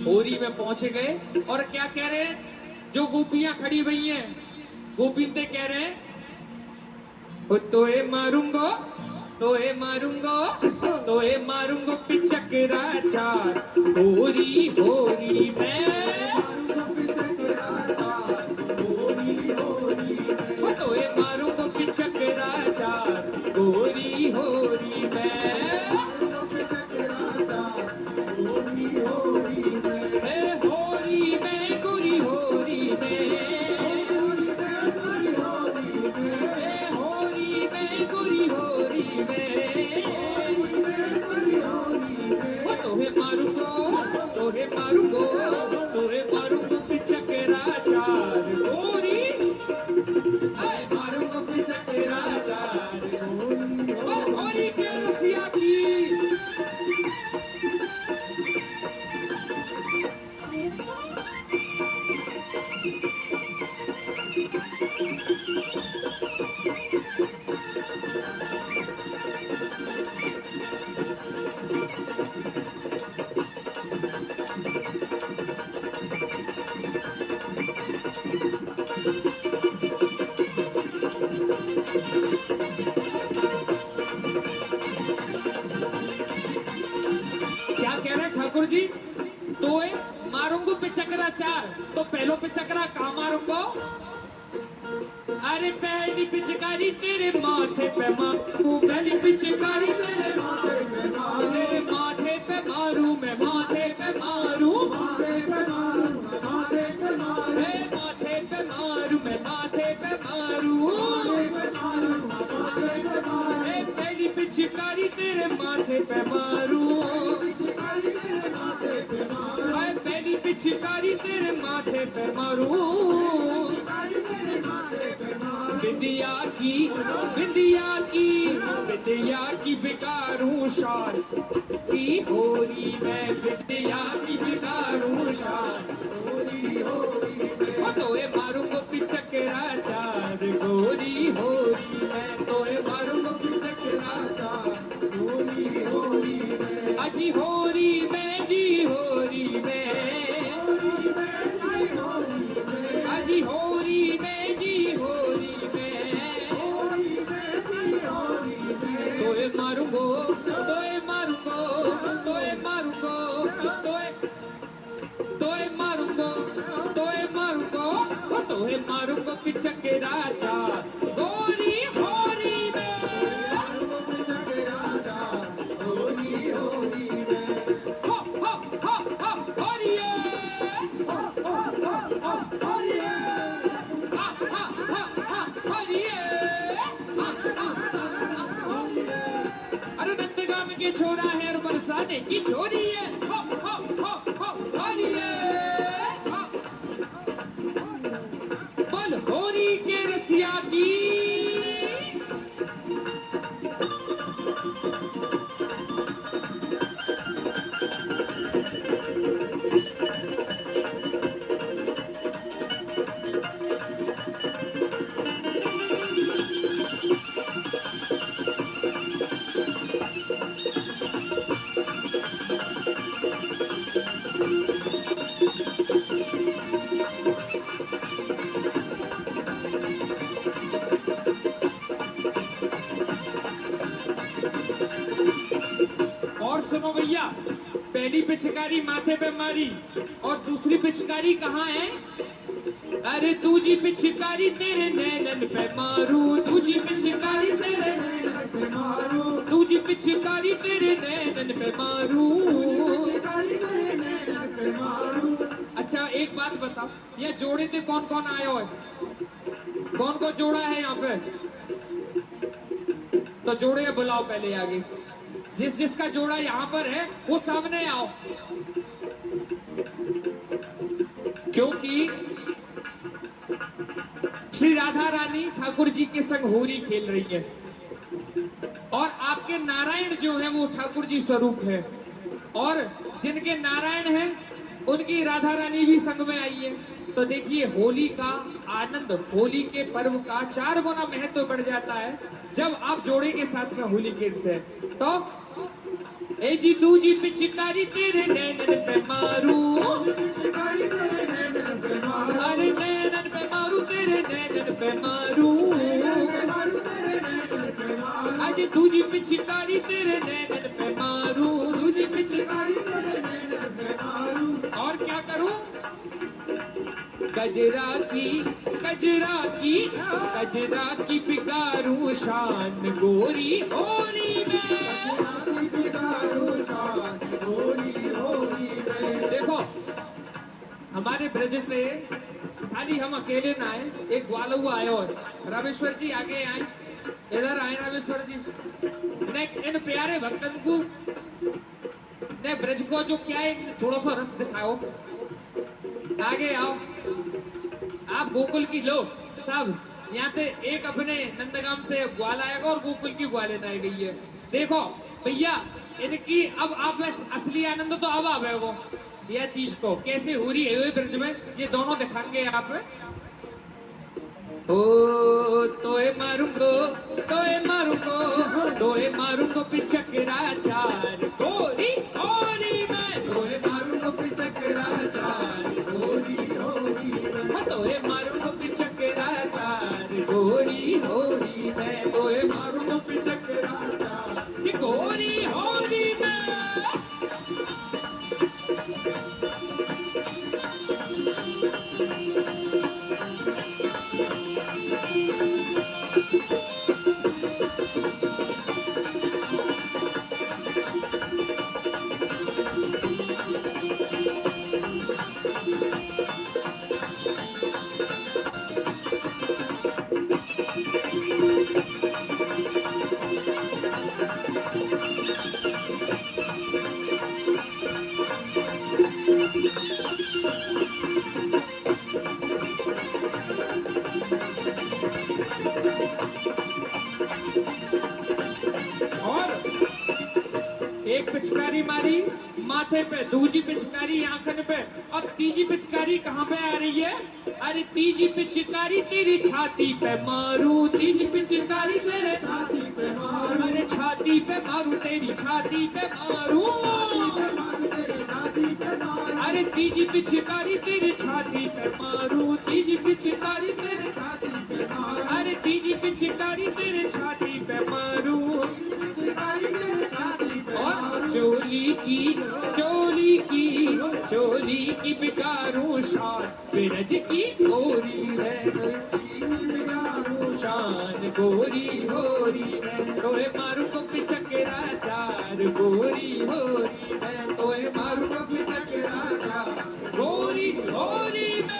होरी में पहुंचे गए और क्या कह रहे हैं, जो गोपियां खड़ी हुई हैं गोपिंदे कह रहे हैं, तोए मारूंगो, तोए मारूंगो, तोए मारूंगो पिचकरा चार, होरी होरी में तोए मारूंगो पिचकरा चार, होरी होरी में होरी में गोरी होरी में होरी में गोरी होरी में तोहे मारूंगो, तोहे मारूंगो, तोहे मारूंगो पिचकरा चार, होरी मारूंगो पिचकरा चार, होरी के रसिया की। क्या कह रहे ठाकुर जी, तोए मारूंगो पिचकरा चार, तो पहलो पिचकरा कहाँ मारूंगो? अरे पहली पिचकारी तेरे माथे पे मारू, पहली पिचकारी तेरे माथे पे मारू, तेरे माथे पे मारू, मैं माथे पे मारू, माथे पे मारू, माथे पे मारू, माथे पे मारू, मैं माथे पे मारू, माथे पे मारू, माथे पे मारू, तेरे माथे पे मारूं, मैं पहली पिचकारी तेरे माथे पे मारूं, विद्या की विद्या की विद्या की बिगाड़ूं शान की होरी में, विद्या की बिगाड़ूं शान तोए मारूंगो पिचकरा चार गोरी होरी में, तोए मारूंगो पिचकरा चार गोरी होरी में, अजी होरी में जी होरी में, अजी होरी में जी होरी में, तोए मारूंगो तोए मारूंगो तोए मारूंगो तोए तोए मारूंगो तोए मारूंगो तोए मारूंगो पिचकरा चार गोरी होरी में, गोरी होरी में, हो हो हो हो होरिए, हो हो हो हो होरिए, हा हा हा हा होरिए, हा हा हा होरिए, अरे नंदगाम के छोरा है और बरसाने की छोरी है, हो हो हो हो होरिए, बोल होरी के रसिया की, और सुनो भैया, पहली पिचकारी माथे पे मारी और दूसरी पिचकारी कहाँ है? अरे दूजी पिचकारी तेरे नैनन पे मारूं, दूजी पिचकारी तेरे नैनन पे मारूं, दूजी पिचकारी तेरे नैनन पे मारूं, अच्छा एक बात बताओ, ये जोड़े थे कौन कौन आए हो? कौन कौन जोड़ा है यहाँ पे? तो जोड़े बुलाओ पहले आगे, जिस जिसका जोड़ा यहाँ पर है वो सामने आओ, क्योंकि श्री राधा रानी ठाकुर जी के संग होरी खेल रही है और आपके नारायण जो है वो ठाकुर जी स्वरूप है, और जिनके नारायण हैं उनकी राधा रानी भी संग में आई है। तो देखिए होली का आनंद, होली के पर्व का 4 गुना महत्व बढ़ जाता है जब आप जोड़े के साथ में होली खेलते हैं। तो ए जी दूजी पिचकारी तेरे नैनन पे मारू, अरे नैनन पे मारू तेरे नैनन पे मारू, अरे दूजी पिचकारी तेरे नैनन पे मारू, दूजी पिचकारी तेरे नैनन पे मारू, और क्या करूं? गजरा की गजरा की गजरा की बिगाड़ूं शान गोरी होरी में, देखो हमारे ब्रज पे खाली हम अकेले ना आए, एक ग्वालुआ आए और रामेश्वर जी आगे आए, इधर आए रामेश्वर जी ने इन प्यारे भक्तन को ने ब्रज को जो क्या है थोड़ा सा रस दिखाओ, आगे आओ, आप गोकुल की लो सब, यहाँ पे एक अपने नंदगाम से ग्वाल आएगा और गोकुल की ग्वालें आई गई है। देखो भैया इनकी अब आप असली आनंद तो अब आवेगो, यह चीज को कैसे हो रही है ब्रज में ये दोनों दिखाएंगे आप। ओ तोए मारूंगो तोए मारूंगो पिचकरा चार गोरी होरी में, तोए मारूंगो पिचकरा चार गोरी होरी में, तोए मारूंगो पिचकरा चार गोरी होरी में, तोए मारूंगो पिचकरा चार गोरी होरी में। पिचकारी मारी माथे पे, दूजी पिचकारी आंखन पे, अब तीजी पिचकारी कहाँ पे आ रही है? अरे तीजी पिचकारी तेरी छाती पे मारू, तीजी पिचकारी तेरे छाती पे मारू, अरे छाती पे मारू, तेरी छाती पे मारू, अरे तीजी पिचकारी तेरी छाती पे मारू, तीजी पिचकारी तेरे छाती पे मारू, अरे तीजी पिचकारी तेरे छाती पे मारू, और चोली की बिकारू शान बिरज की गोरी है, शान गोरी होरी है, तोहे मारू को पिचकेरा चार गोरी होरी है, तोहे मारू को पिचकेरा चार गोरी होरी है।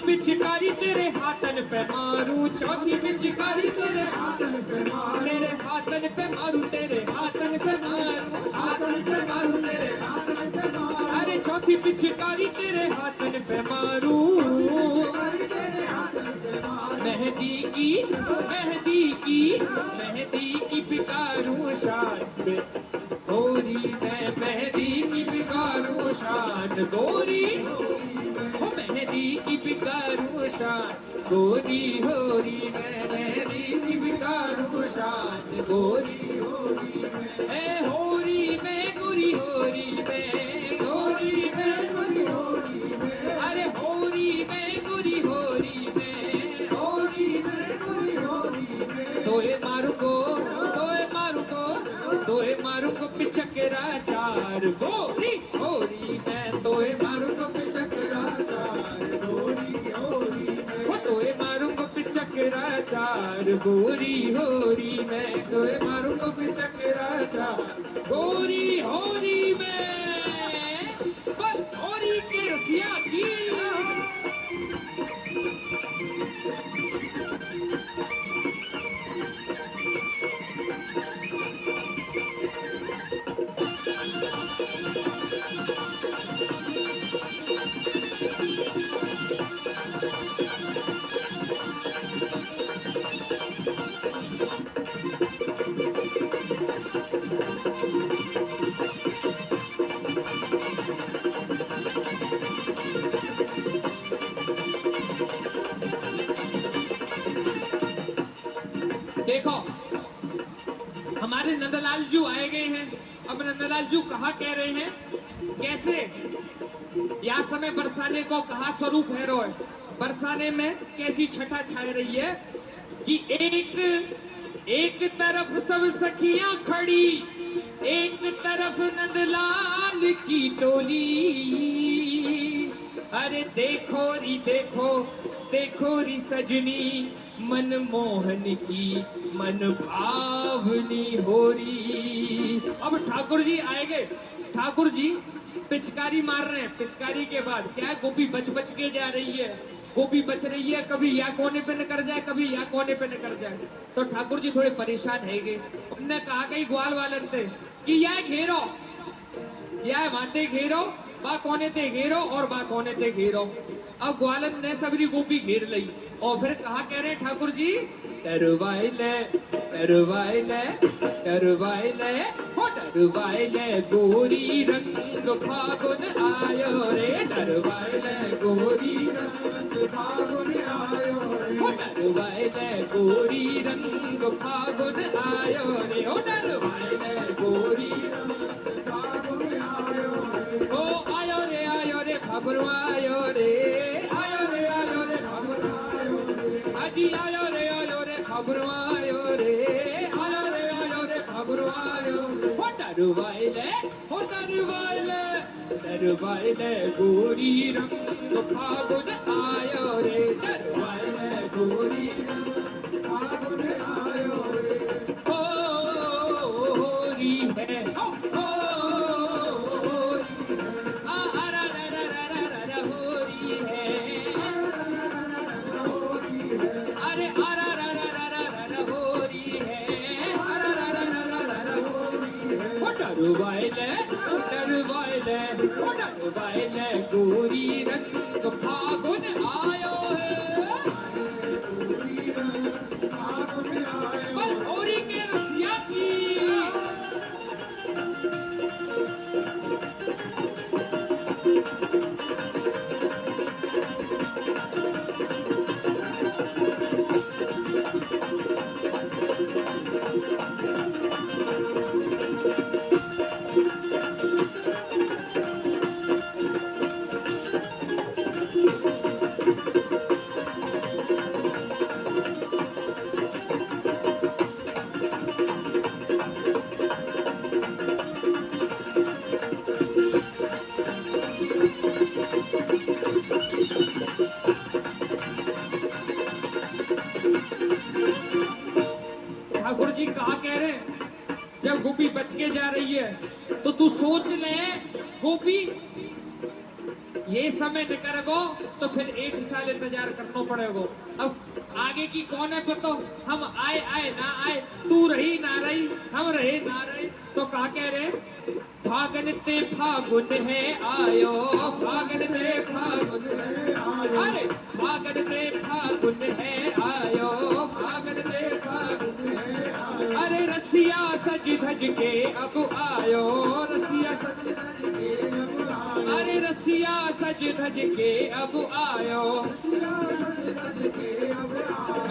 पिचकारी तेरे हाथन पे मारू, चौथी पिचकारी तेरे हाथन पे मारू, तेरे हाथन पे मारू, तेरे हाथन पे मारू, हाथन पे मारू, तेरे हाथन पे मारू, अरे चौथी पिचकारी तेरे हाथन पे मारू, मेहंदी की पिकारू शान पे गोरी, मैं मेहंदी की पिकारू शान गोरी, मेहंदी की बिकारू शान गोरी होरी, मैं मेहंदी की बिकारू शान गोरी होरी, मैं होरी में गोरी होरी में, होरी में गोरी होरी में, अरे होरी में गोरी होरी में, होरी में गोरी होरी में, तोहे मारू को पिचकेरा चार गोरी होरी में, तोहे मारू को पिचकेरा चार गोरी होरी में, तोहे मारू को पिचकेरा चार गोरी होरी में, तोहे मारू को पिचकेरा चार गोरी होरी में, पर होरी के रसिया की देखो हमारे नंदलाल जी आए गए हैं। अब नंदलाल जी कहा कह रहे हैं, कैसे या समय बरसाने को कहा स्वरूप है रोय, बरसाने में कैसी छटा छाए रही है कि एक तरफ सब सखियां खड़ी, एक तरफ नंदलाल की टोली, अरे देखो री सजनी मनमोहन की मन भावनी होरी। अब ठाकुर जी आएंगे, ठाकुर जी पिचकारी मार रहे हैं, पिचकारी के बाद क्या है, गोपी बच के जा रही है, गोपी बच रही है, कभी या कोने पे न कर जाए, कभी या कोने पे न कर जाए, तो ठाकुर जी थोड़े परेशान है गए। हमने कहा कहीं ग्वाल वालन थे कि यह घेरो, यह माते घेरो, बा कोने ते घेरो और बा कोने ते घेरो। अब ग्वालन ने सबरी गोपी घेर ली और फिर कहा कह रहे ठाकुर जी, टरवाइले टरवाइले टरवाइले हो टरवाइले गोरी रंग फागुन आयो रे, टरवाइले गोरी रंग फागुन आयो रे, हो टरवाइले गोरी रंग फागुन आयो रे, हो टरवाइले गोरी रंग फागुन आयो रे, ओ आयो रे फागुन आयो रे, आयो रे फागुन आयो रे, अजी आयो रे फागुन आयो रे, आयो रे फागुन आयो रे, हो टरवाइले टरवाइले गोरी रंग फागुन आयो रे, टरवाइले गोरी रंग फागुन आयो रे, ओ डरवाइले गोरी रंग फागुन आयो है। पर होरी के रसिया की ठाकुर जी कहा कह रहे हैं, जब गोपी बच के जा रही है तो तू सोच ले गोपी ये समय निकलेगो तो फिर एक साल इंतजार करना पड़ेगा। अब आगे की कौन है पर तो हम आए आए ना आए, तू रही ना रही हम रहे ना रहे। तो कहा कह रहे फागन ते फागुन है आयो, फागन ते फागुन है आयो, अरे फागन ते फागुन है आयो, फागन ते फागुन है आयो। अरे रसिया सज धज के अब आयो, रसिया सज धज के अब आयो, अरे रसिया सज धज के अब आयो।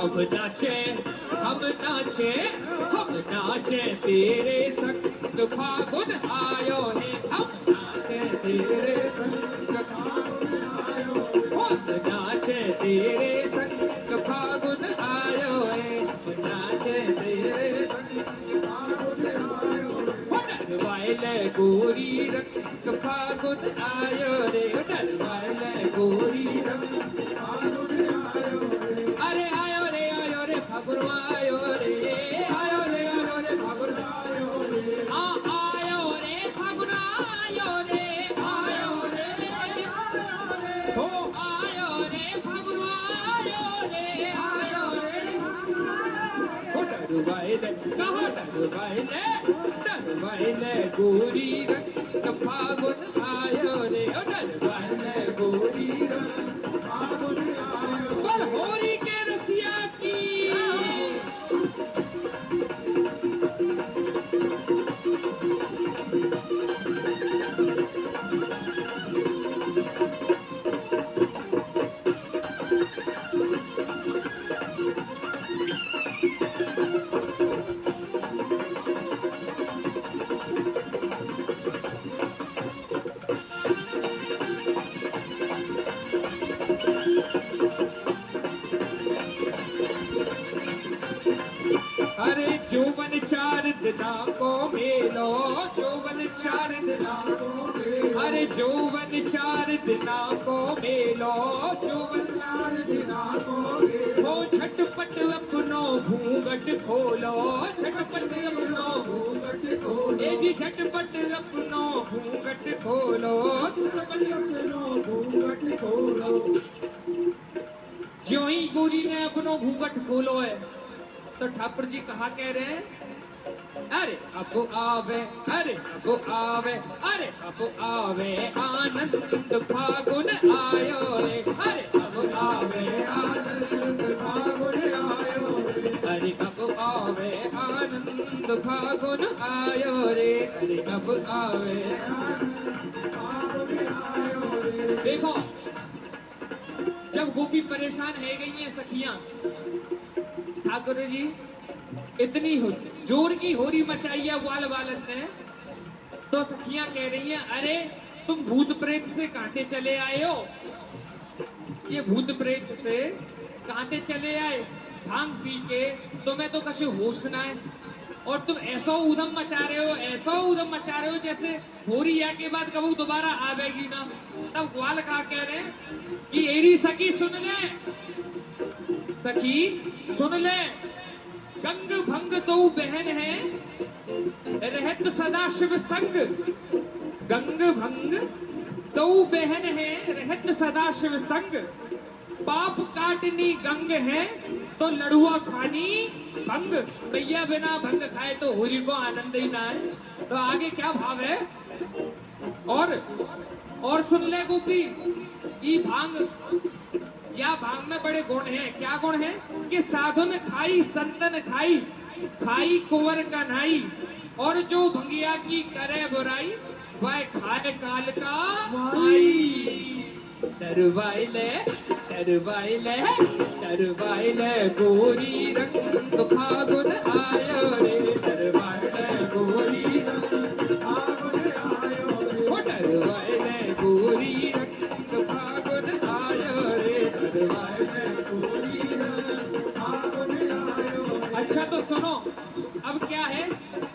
अब नाचे हम नाचे हम नाचे तेरे संग फागुन आयो है, हम नाचे तेरे संग फागुन आयो, हम नाचे तेरे संग फागुन आयो है, हम नाचे तेरे संग फागुन आयो। डरवाइले गोरी रंग फागुन आयो रे, डरवाइले गोरी रंग फागुन आयो रे। अरे आयो रे फागुन आयो रे, आयो रे फागुन आयो रे, आयो रे फागुन आयो रे, आयो रे हो आयो रे फागुन आयो रे, आयो रे डरवाइले कहाँ डरवाइले गोरी रंग फागुन आयो रे, डरवाइले गोरी रंग फागुन आयो। पर होरी के रसिया की अरे चौवन चार दिना को मेलो, चौवन चार दिना को मेलो, अरे चौवन चार दिना को मेलो, चौवन चार दिना को मेलो। झटपट अपनो घूंघट खोलो, झटपट अपनो घूंघट खोलो, ए जी झटपट अपनो घूंघट खोलो, झटपट अपनो घूंघट खोलो। ज्यों ही गोरी ने अपनो घूंघट खोलो है तो ठाकुर जी कहा कह रहे हैं, अरे अब आवे, अरे अब आवे, अरे अब आवे आनंद फागुन आयो रे, अरे अब आवे आनंद फागुन आयो रे, अरे अब आवे आनंद फागुन आयो रे, अरे अब आवे आनंद फागुन आयो रे। देखो जब गोपी परेशान है गई है सखियां, ठाकुर जी इतनी जोर की होरी मचाई है ग्वाल बालन ने, तो सखियां कह रही हैं अरे तुम भूत प्रेत से कांटे चले आए हो, ये भूत प्रेत से कांटे चले आए भांग पी के, तुम्हें तो कछु होश ना है और तुम ऐसा उधम मचा रहे हो, ऐसा उधम मचा रहे हो जैसे होरी या के बाद कभी दोबारा आवेगी ना। तब ग्वाल कहा कह रहे हैं कि एरी सखी सुन ले, सखी सुन ले, गंग भंग तो बहन है रहत सदा शिव संग, गंग भंग तो बहन है रहत सदा शिव संग, पाप काटनी गंग है तो लड़ुआ खानी भंग, भैया बिना भंग खाए तो होरी को आनंद ही ना है। तो आगे क्या भाव है? और सुन ले गोपी, ई भांग या भांग में बड़े गुण हैं। क्या गुण हैं? कि साधु ने खाई संतन खाई, खाई कुंवर कन्हाई, और जो भंगिया की करे बुराई वह खाए काल का माई। टरवाइले टरवाइले टरवाइले गोरी रंग फागुन आयो रे, टरवाइले गोरी रंग फागुन आयो रे, ओ टरवाइले गोरी रंग फागुन आयो रे, टरवाइले गोरी रंग फागुन आयो रे। अच्छा तो सुनो, अब क्या है?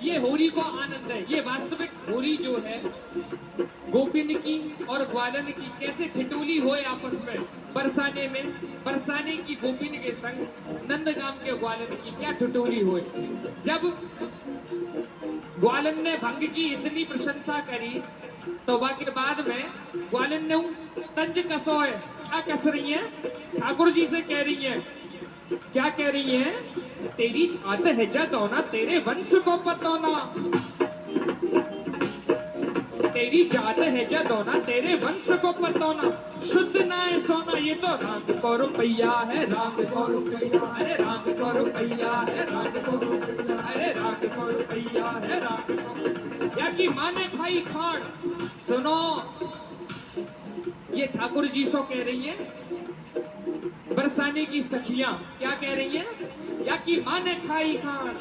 ये होली को आनंद है। ये वास्तविक होली जो है गोपिन की और ग्वालन की कैसे ठिठोली होए आपस में बरसाने में, बरसाने की गोपिन के संग नंदगाम के ग्वालन की क्या ठिठोली होए। जब ग्वालन ने भंग की इतनी प्रशंसा करी तो के बाद में ग्वालन ने तंज कसो है। क्या कस रही है? ठाकुर जी से कह रही है। क्या कह रही है? तेरी जात है जदौना तेरे वंश को पतौना, तेरी जात है जदौना तेरे वंश को पतौना, शुद्ध ना है सोना ये तो राम को रुपैया है, राम को रुपैया, अरे राम को रुपैया है, राम को रुपैया, अरे राम को रुपैया है, राम को। या कि माने खाई खान। सुनो, ये ठाकुर जी सो कह रही है, बरसाने की सखियां क्या कह रही हैं? या कि माने खाई खान,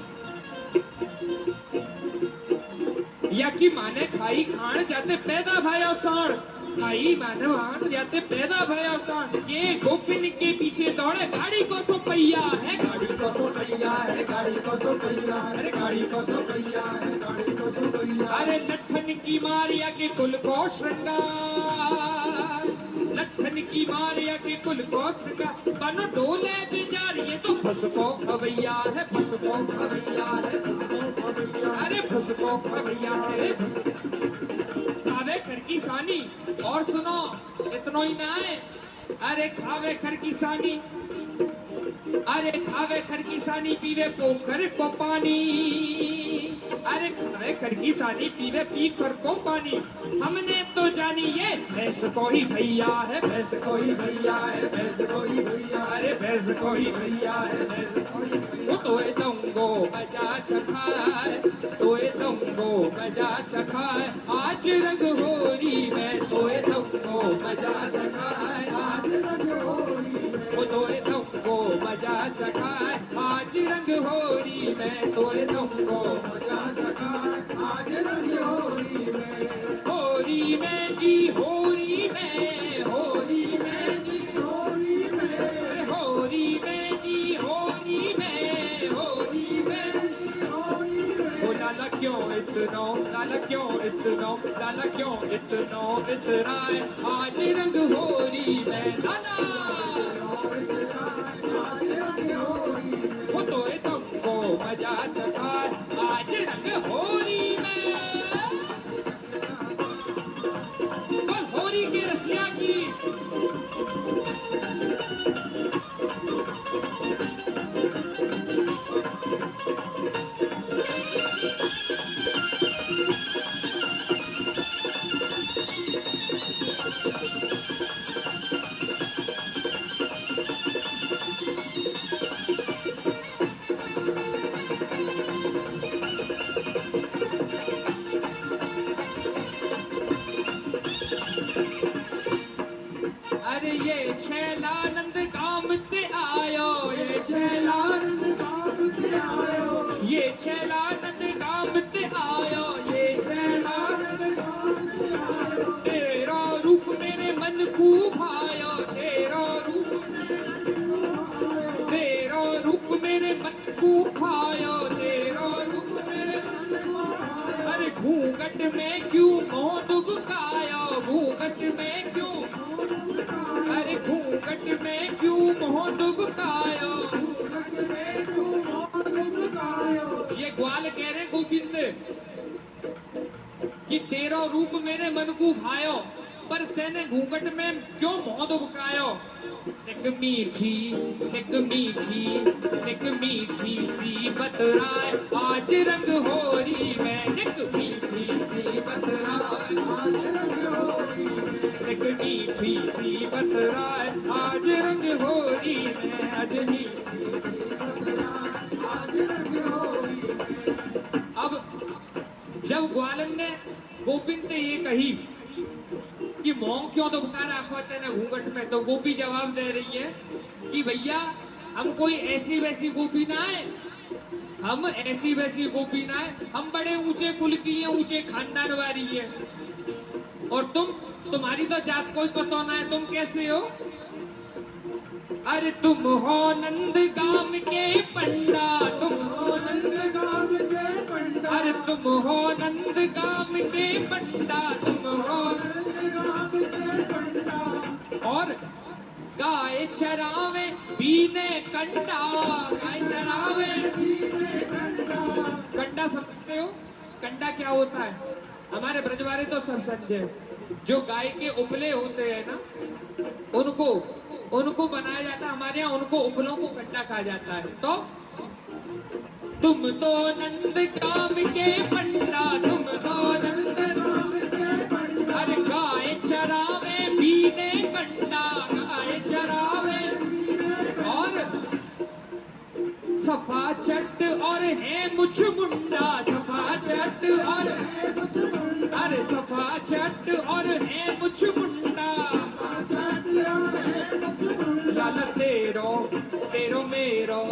या कि माने खाई खान जाते पैदा भयो साण, खाई मानवान जाते पैदा भयो साण। ये गोपिन के पीछे दौड़े गाड़ी को सो पहिया है, गाड़ी को सो पहिया है, गाड़ी को सो पहिया, अरे गाड़ी को सो पहिया है, गाड़ी को सो पहिया। अरे लट्ठन की मारिया के कुल को श्रृंगार, लट्ठन की मारिया के कुल को श्रृंगार, बनो डोले बिचारी ये तो फसको खवैया है, फसको खवैया है, फसको खवैया, अरे फसको खवैया है। खावे कर की सानी। और सुनो, इतना ही ना है, अरे खावे कर की सानी, अरे खावे खर की सानी पीवे पोखर को पानी, अरे खावे खर की सानी पीवे पीकर को पानी। हमने तो जानी ये भैंस को ही भैया है, भैंस को ही भैया है, भैंस को ही भैया, अरे भैंस को ही भैया है, भैंस को ही भैया। तो ये दंगो बजा चखाए, तो ये दंगो बजा चखाए, आज रंग होरी में, तो ये दंगो बजा चखाए, आज रंग होरी में, तो ये दंगो बजा चखाए, आज रंग होरी में, तो ये दंगो बजा चखाए, आज रंग होरी में, होरी में जी, होरी में, होरी में जी, होरी में, होरी में जी, होरी में, होरी में जी, होरी में। ओ लाला क्यों इतना, लाला क्यों इतना, लाला क्यों इतना इतराए, आज रंग होरी में, लाला वो तो तुमको मजा चखाए, आज रंग होरी में। और होरी की रसिया की छैलानंद काम ते आयो, ये छैलानंद काम ते आयो, ये छैलानंद काम ते आयो, ये छैलानंद काम ते आयो। तेरा रूप मेरे मन को भायो, तेरा रूप मेरे मन को भायो, तेरा रूप मेरे मन को भायो, तेरा रूप मेरे मन को भायो। अरे घूंघट में क्यों मोह डुबकायो, घूंघट में क्यों, अरे घूंघट में क्यों मोह डुबकायो, घूंघट में क्यों मोह डुबकायो। ये ग्वाल कह रहे गोविंद कि तेरा रूप मेरे मन को भायो, पर तेने घूंघट में क्यों मोह डुबकायो। एक मीठी, एक मीठी, एक मीठी सी बतराए, आज रंग होरी में, एक मीठी ये कही कि मोह क्यों दुबका राखो तेने घूंघट में, तो गोपी जवाब दे रही है कि भैया हम कोई ऐसी वैसी गोपी ना है, हम ऐसी वैसी गोपी ना है, हम बड़े ऊंचे कुल की है, ऊंचे खानदान वाली है। और तुम्हारी तो जात कोई पता ना है, तुम कैसे हो? अरे तुम हो नंद गाम के पंडा, तुम हो नंद गाम के पंडा, अरे तुम हो नंद गाम के पंडा, तुम हो नंद गाम के पंडा। और गाय चरावे बीने कंडा, गाय चरावे बीने कंडा। कंडा समझते हो? कंडा क्या होता है? हमारे ब्रजवारे तो सब समझे। जो गाय के उपले होते हैं ना, उनको बनाया जाता है, हमारे यहाँ उनको उपलों को कंडा कहा जाता है। तो तुम तो नंद काम के पंडा, तुम तो नंद काम के पंडा, अरे गाय चरावे बीने कंडा, गाय चरावे और सफा चट और है मुछ मुंडा, सफा चट और है मुछ मुंडा, अरे सफा चट और है मुछ मुंडा। लाला तेरो तेरो मेरो,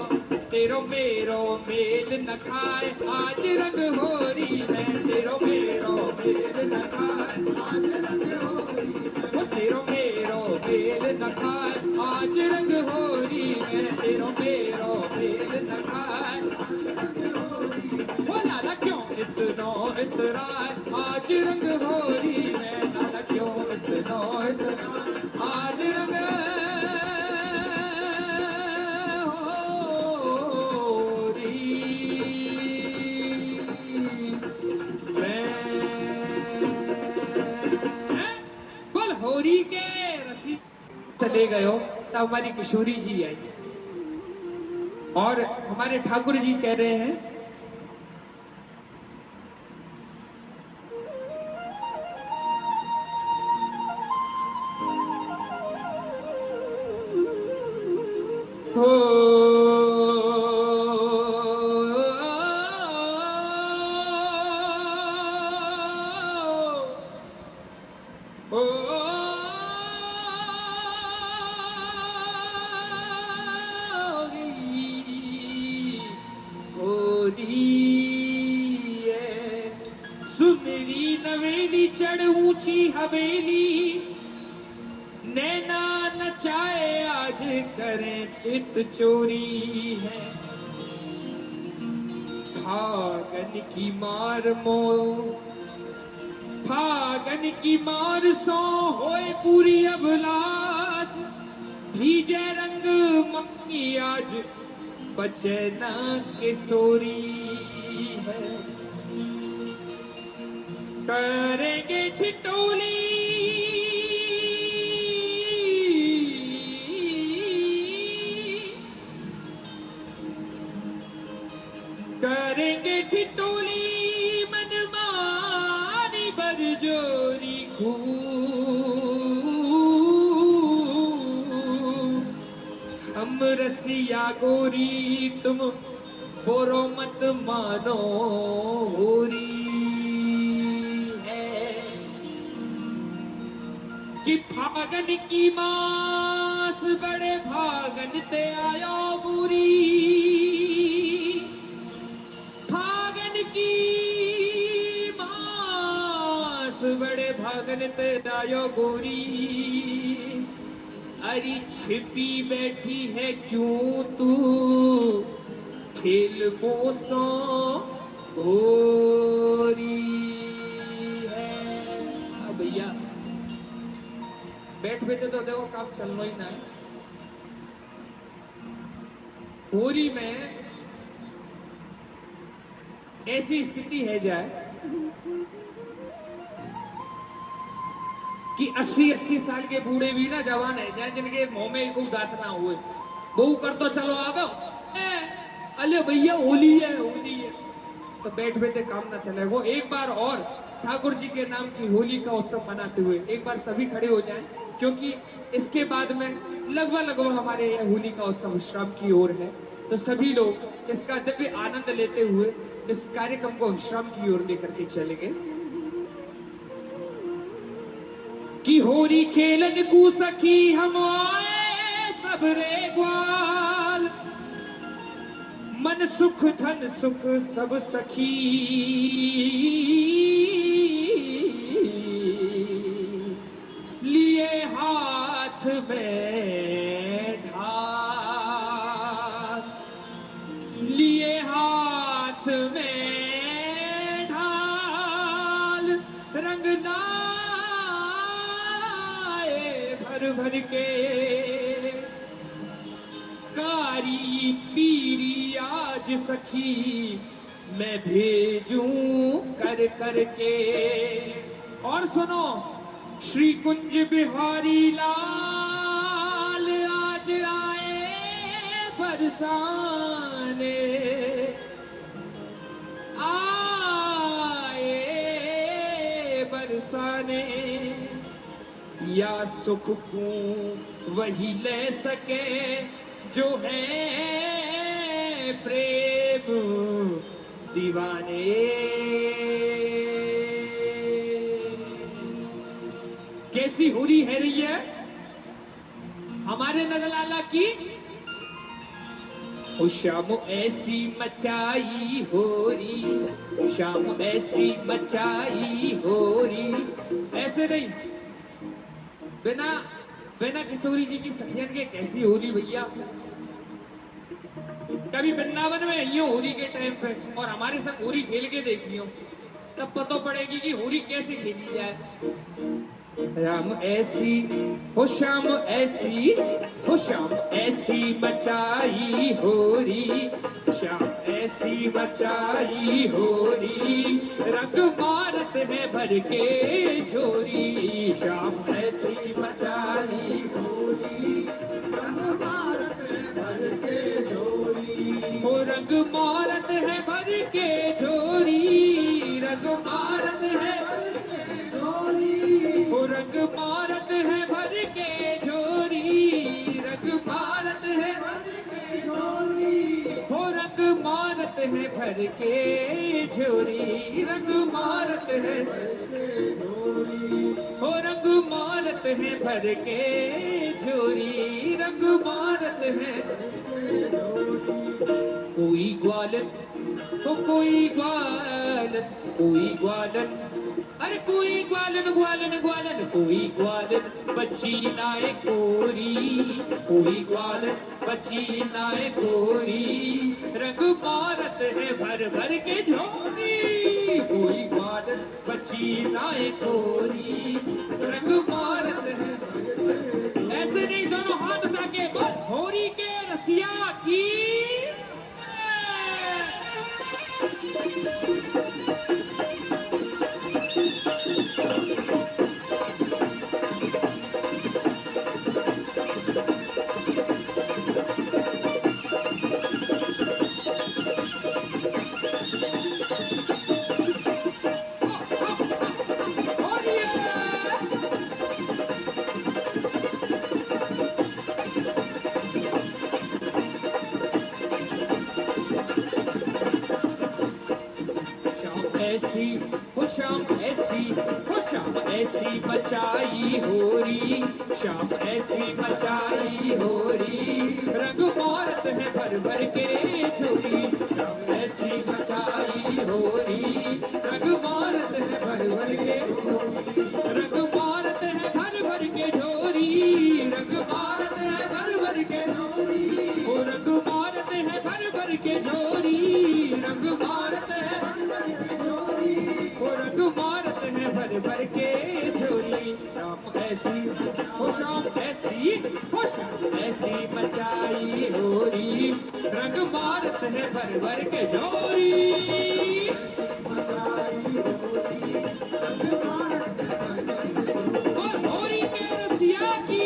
तेरो मेरो मेल न खाए, आज रंग होरी है, तेरो मेरो मेल न खाए, आज रंग होरी है, तेरो मेरो मेल न खाए, आज रंग होरी है, तेरो मेरो मेल न खाए। वो लाला क्यों इतनो इतराए, आज रंग होरी है, लाला क्यों इतनो इतराए, आज रंग होरी के रसी चले गए हो। तब हमारी किशोरी जी आई और हमारे ठाकुर जी कह रहे हैं, हो सुमेरी नवेली चढ़ ऊंची हवेली, नैना नचाए आज करें चित चोरी है। फागन की मार मो, फागन की मार सो होए पूरी अभिलाष, भीजे रंग मंगी आज बचे ना किशोरी है। करेंगे ठिठोली करेंगे ठिठोली, मनमानी बरजोरी खूब, हम रसिया गोरी तुम बोरो मत मानो होरी कि फागन की मास बड़े भागन ते आयो बुरी, फागन की मास बड़े भागन ते आयो गोरी। अरे छिपी बैठी है क्यों तू खेल मोसो होरी है। भैया बैठ बैठे तो देखो काम चलना ही ना है। होरी में ऐसी स्थिति है जाए कि 80-80 साल के बूढ़े भी ना जवान है जाए, जिनके मुंह में कोई दांत ना हुए, वो कर तो चलो आ गो, अले भैया होली है होली है, तो बैठ बैठे काम ना चलेगा। एक बार और ठाकुर जी के नाम की होली का उत्सव मनाते हुए एक बार सभी खड़े हो जाएं, क्योंकि इसके बाद में लगभग हमारे यह होली का उत्सव विश्राम की ओर है। तो सभी लोग इसका दिव्य आनंद लेते हुए इस कार्यक्रम को विश्राम की ओर लेकर के चलेंगे। कि होरी खेलन कू सखी हम आए सबरे ग्वाल, मन सुख धन सुख सब सखी, लिए हाथ में ढाल, लिए हाथ में ढाल, रंग लाए भर भर के, कारी पीरी आज सखी मैं भेजूं कर कर के। और सुनो, श्री कुंज बिहारी लाल आज आए बरसाने, आए बरसाने, या सुख को वही ले सके जो है प्रेम दीवाने। कैसी होली है रही है हमारे नगरलाला की। ओ शाम ऐसी मचाई होरी, शाम ऐसी मचाई होरी, ऐसे नहीं, बिना बिना किशोरी जी की सखियन के कैसी होली भैया। कभी वृंदावन में आइयो होली के टाइम पे और हमारे साथ होली खेल के देखियो, तब पता पड़ेगी कि होली कैसे खेली जाए। राम ऐसी हो शाम ऐसी, हो शाम ऐसी मचाई होरी, शाम ऐसी मचाई होरी, रंग मारत है भर के झोरी, शाम ऐसी मचाई होरी, रंग मारत है भर के झोरी, हो रंग मारत है भर के झोरी, रंग मारत है भर के झोरी, हो रंग मारत है भर के झोरी, रंग मारत है भर के झोरी, हो रंग मारत है भर के झोरी, रंग मारत है भर के झोरी, हो रंग मारत है भर के झोरी, रंग मारत है भर के झोरी। कोई ग्वालन तो कोई ग्वालन, कोई ग्वालन, अरे कोई ग्वालन ग्वालन ग्वालन, कोई ग्वालन बची नाए कोरी, कोई ग्वालन बची नाए कोरी, रंग मारत है भर भर के झोरी, कोई ग्वालन बची नाए कोरी, रंग मारत है भर भर के। ऐसे नहीं, दोनों हाथ उठा के बस होरी के रसिया की। ऐसी हो शाम ऐसी, हो शाम ऐसी मचाई होरी, शाम ऐसी मचाई होरी, रंग मारत है भर भर के झोरी, शाम ऐसी मचाई होरी, रंग मारत है भर भर के झोरी, रंग मारत है भर भर के झोरी, रंग मारत है भर भर के झोरी, ओ रंग मारत है भर भर के झोरी, रंग मारत है भर भर के झोरी, ओ रंग मारत है भर भर के झोरी। शाम ऐसी हो शाम ऐसी, हो शाम ऐसी मचाई होरी, रंग मारत है भर भर के झोरी, मचाई होरी, रंग मारत है भर भर के झोरी। और होरी के रसिया की।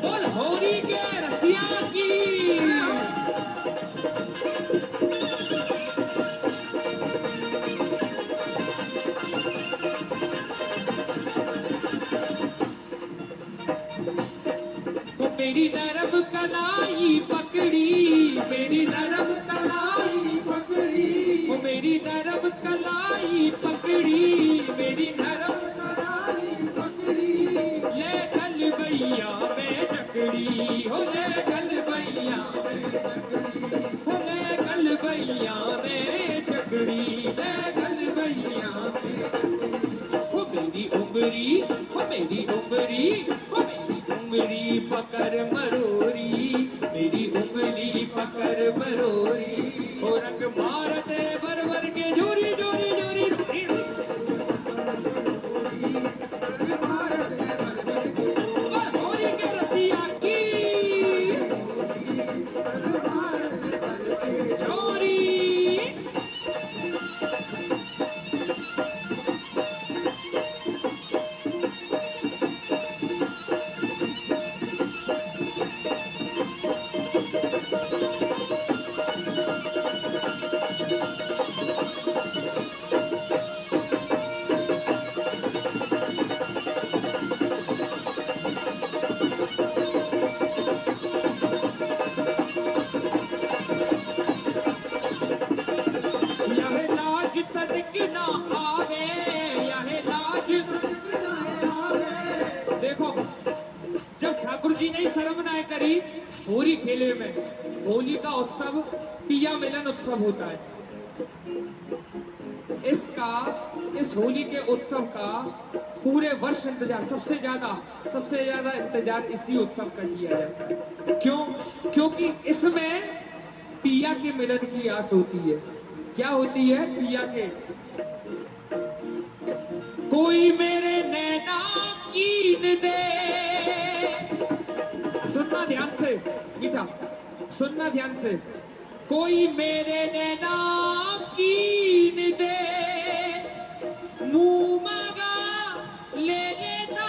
और होरी के रसिया मेरी नरम कलाई पकड़ी, मेरी नरम कलाई पकड़ी, वो मेरी नरम कलाई पकड़ी, मेरी नरम कलाई पकड़ी, ले चल भैया मैं जकड़ी, हो ले चल भैया मैं जकड़ी, हो ले चल भैया मैं जकड़ी, ले चल भैया मैं जकड़ी, हो मेरी उंगली, हो मेरी उंगली, हो मेरी उंगली पकड़ मरोरी, मेरी उंगली पकड़ मरोरी, हो रंग मारते भर भर के जोरी जोरी जोरी जोरी, होरी के रसिया की जोरी। यह लाज तनिक ना आवे, यह लाज तनिक ना आवे। देखो, जब ठाकुर जी ने शर्म ना करी होली खेले में, होली का उत्सव पिया मिलन उत्सव होता है। इसका, इस होली के उत्सव का पूरे वर्ष इंतजार, सबसे ज्यादा इंतजार इसी उत्सव का किया जाता है। क्यों? क्योंकि इसमें पिया के मिलन की आस होती है। क्या होती है? पिया के, कोई मेरे नैना कीन दे, सुनना ध्यान से मीठा, सुनना ध्यान से, कोई मेरे नैना कीन दे, मुंह मांगा ले लेना,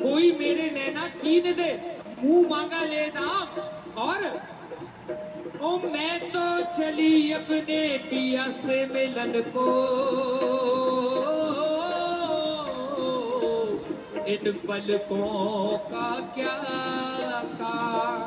कोई मेरे नैना कीन दे, मुंह मांगा लेना, और ओ मैं तो चली अपने पिया से मिलन को, इन पलकों का क्या काम।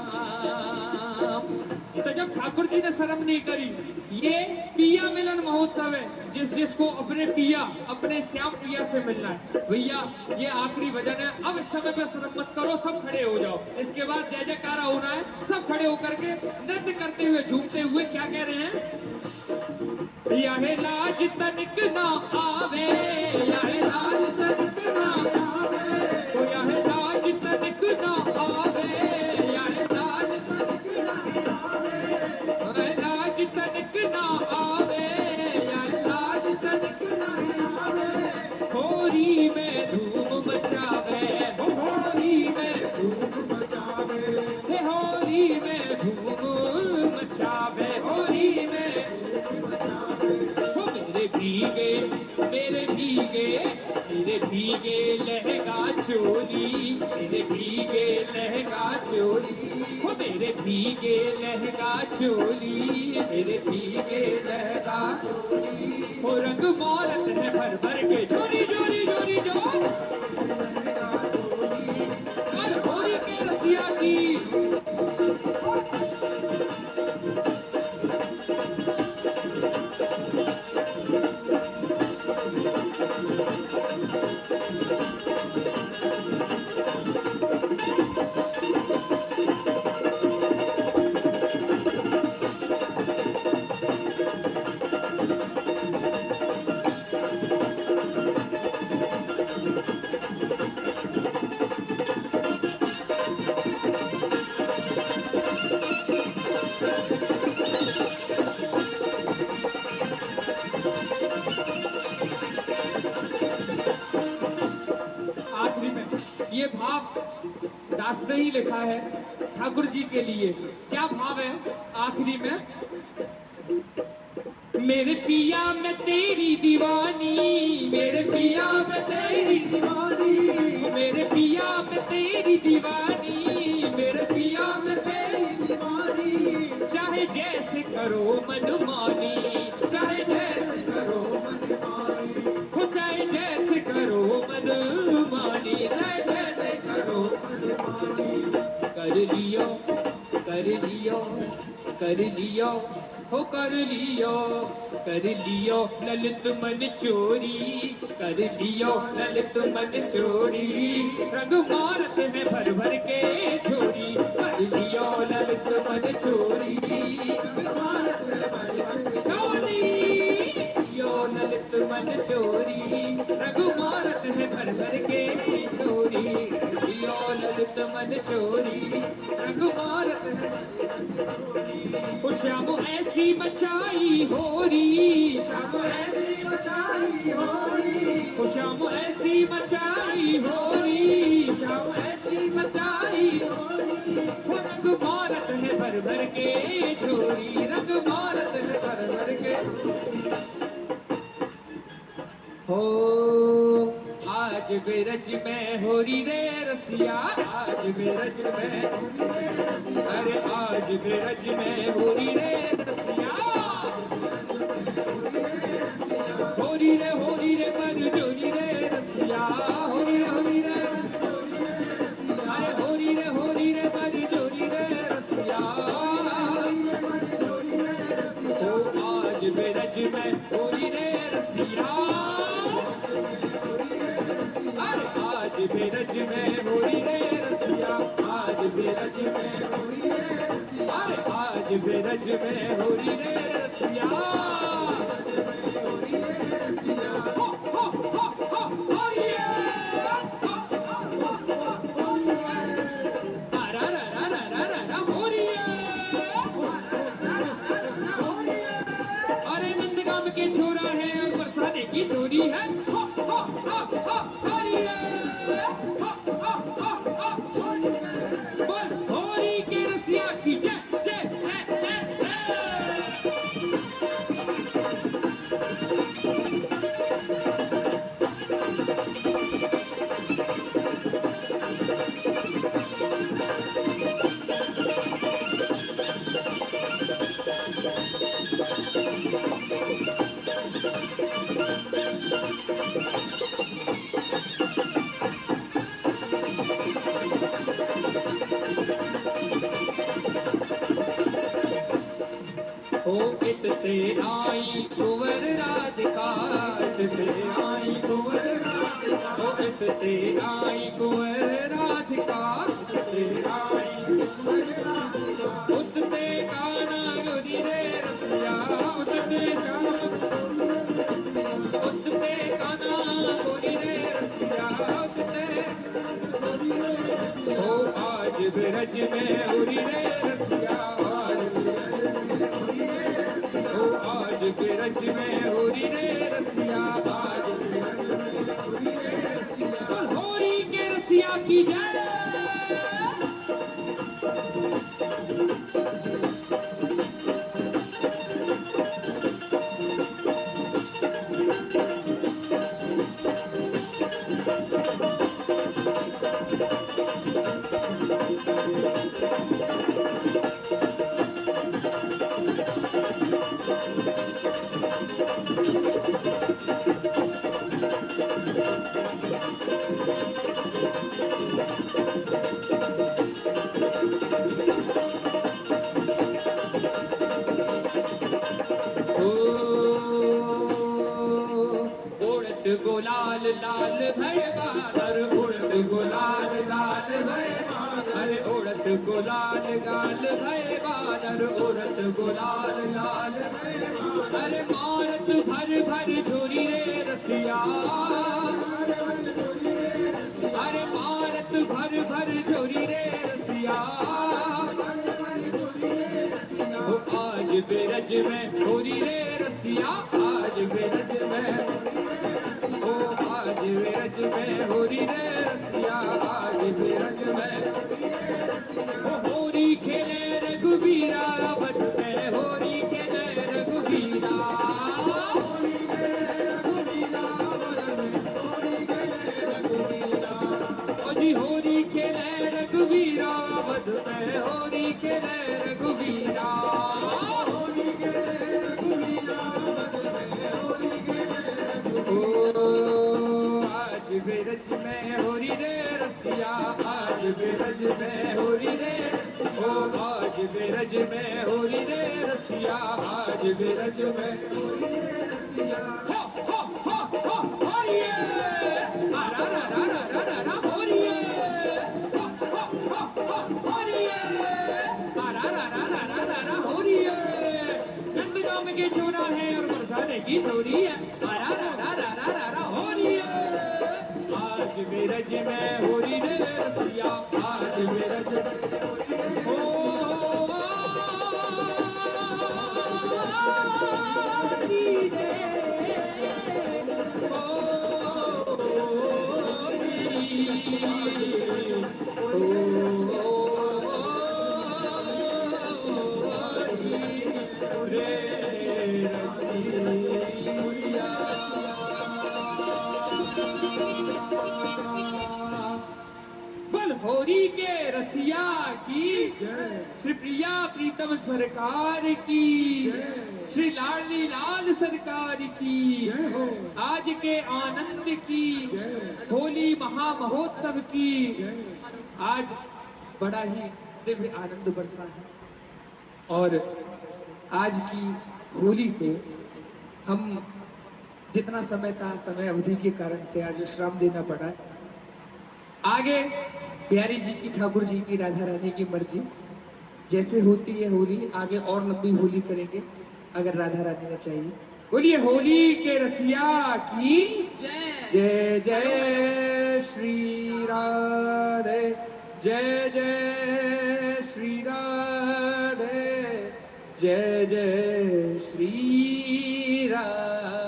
तो जब ठाकुर जी ने शर्म नहीं करी, ये पिया मिलन महोत्सव है, जिसको अपने पिया, अपने श्याम पिया से मिलना है। भैया ये आखिरी भजन है, अब इस समय पे शर्म मत करो, सब खड़े हो जाओ, इसके बाद जय जयकारा होना है, सब खड़े होकर के नृत्य करते हुए झूमते हुए क्या कह रहे हैं? यह लाज तनिक ना आवे, यह लाज तनिक ना आवे, तो यह लाज तनिक ना आवे, यह लाज तनिक ना आवे, यह लाज तनिक ना आवे, यह लाज तनिक ना आवे, होरी में धूम मचावे, होरी में धूम मचावे, होरी में धूम मचावे, होरी में भीगे, मेरे भीगे, मेरे भीगे लहंगा चोली, मेरे भीगे लहंगा चोली, हो मेरे भीगे लहंगा चोली, मेरे भीगे लहंगा चोली, हो रंग मौरत है भर भर के जोरी जोरी जोरी जोर, और होली के रसिया की ये भाव दास ने ही लिखा है ठाकुर जी के लिए। क्या भाव है आखिरी में? मेरे पिया में तेरी दीवानी, मेरे पिया में तेरी दीवानी, मेरे पिया में तेरी दीवानी, मेरे पिया में तेरी दीवानी, चाहे जैसे करो मनमानी, चाहे जैसे करो मनमानी, हो चाहे जैसे करो मनमानी, चाहे जैसे करो कर लियो हो कर लियो, कर लियो ललित मन चोरी, कर लियो ललित मन चोरी, रंग मारत है भर भर के छोरी, कर लियो ललित मन चोरी, रंग मारत है भर भर के छोरी, यो ललित मन चोरी, रंग मारत है भर भर के छोरी, यो ललित मन चोरी, रंग मारत है। ओ श्याम ऐसी मचाई होरी, श्याम ऐसी मचाई होरी, ओ श्याम ऐसी मचाई होरी, श्याम ऐसी मचाई होरी, वो रंग मारत है भर भर के छोरी, रंग मारत है भर भर के। हो आज बिरज में होरी रे रसिया, आज बिरज में होरी रे रसिया, अरे आज बिरज में होरी रे रसिया, होरी रे पर जोरी रे रसिया, होरी रे अरे होरी रे पर जोरी रे रसिया, ओ आज बिरज में होरी रे रसिया, आज बिरज में होरी रे रसिया, आज बिरज में होरी रे रसिया, आज बिरज में होरी रे रसिया, हो होरी रा रा रा रा रा रा रा होरी, अरे नंदगाम के छोरा है और बरसाने की छोरी है, हो होरी बोल होरी के रसिया की जय जय जय जय ओ इतते आई कुंवर राधिका, इतते आई कुंवर राधिका, ओ इतते आई कुंवर राधिका, इतते आई कुंवर राधिका, उतते काना गोरी रे रसिया, उतते श्याम, उतते काना गोरी रे रसिया, उतते ओ आज बिरज में होरी रे रसिया, आज बिरज में होरी रे रसिया, आज होरी के रसिया की जय। गुलाल लाल भय बादर, उड़त गुलाल लाल भय बादर, अरे उड़त गुलाल लाल भय बादर, उड़त गुलाल लाल भय बादर, अरे मारत भर भर झोरी रे रसिया, अरे मारत भर भर झोरी रे रसिया, आज बिरज में होरी रे रसिया, आज बिरज में, आज बिरज में होरी रे रसिया, आज बिरज में होरी खेले रघुबीरा, बट में होरी खेले रघुबीरा, ओ जी होरी खेले रघुबीरा, बट में होरी खेले रघुबीरा, ब्रज में होरी रे रसिया, आज ब्रज में होरी रे, ओ आज ब्रज में होरी रे रसिया, आज ब्रज में होरी रे रसिया। हो होरिये, रा रा रा रा रा रा रा होरिये, हो होरिये, रा रा रा रा रा रा रा होरिये। नंदगाम के छोरा है और बरसाने की छोरी है, रा रा रा रा रा रा रा होरिये। आज ब्रज में होरी रे रसिया, आज ब्रज में होरी रे, ओ होरी रे, बल होरी के रसिया की, श्री प्रिया प्रीतम सरकार की, श्री लाडली लाल सरकार की, आज के आनंद की, होली महामहोत्सव की। आज बड़ा ही दिव्य आनंद बरसा है और आज की होली को हम जितना समय था, समय अवधि के कारण से आज विश्राम देना पड़ा। आगे बिहारी जी की, ठाकुर जी की, राधा रानी की मर्जी, जैसे होती है होली, आगे और लंबी होली करेंगे अगर राधा रानी ने चाहिए। बोलिए होली के रसिया की जय, जय जय श्री राधे, जय जय श्री राधे, जय जय श्री राधे।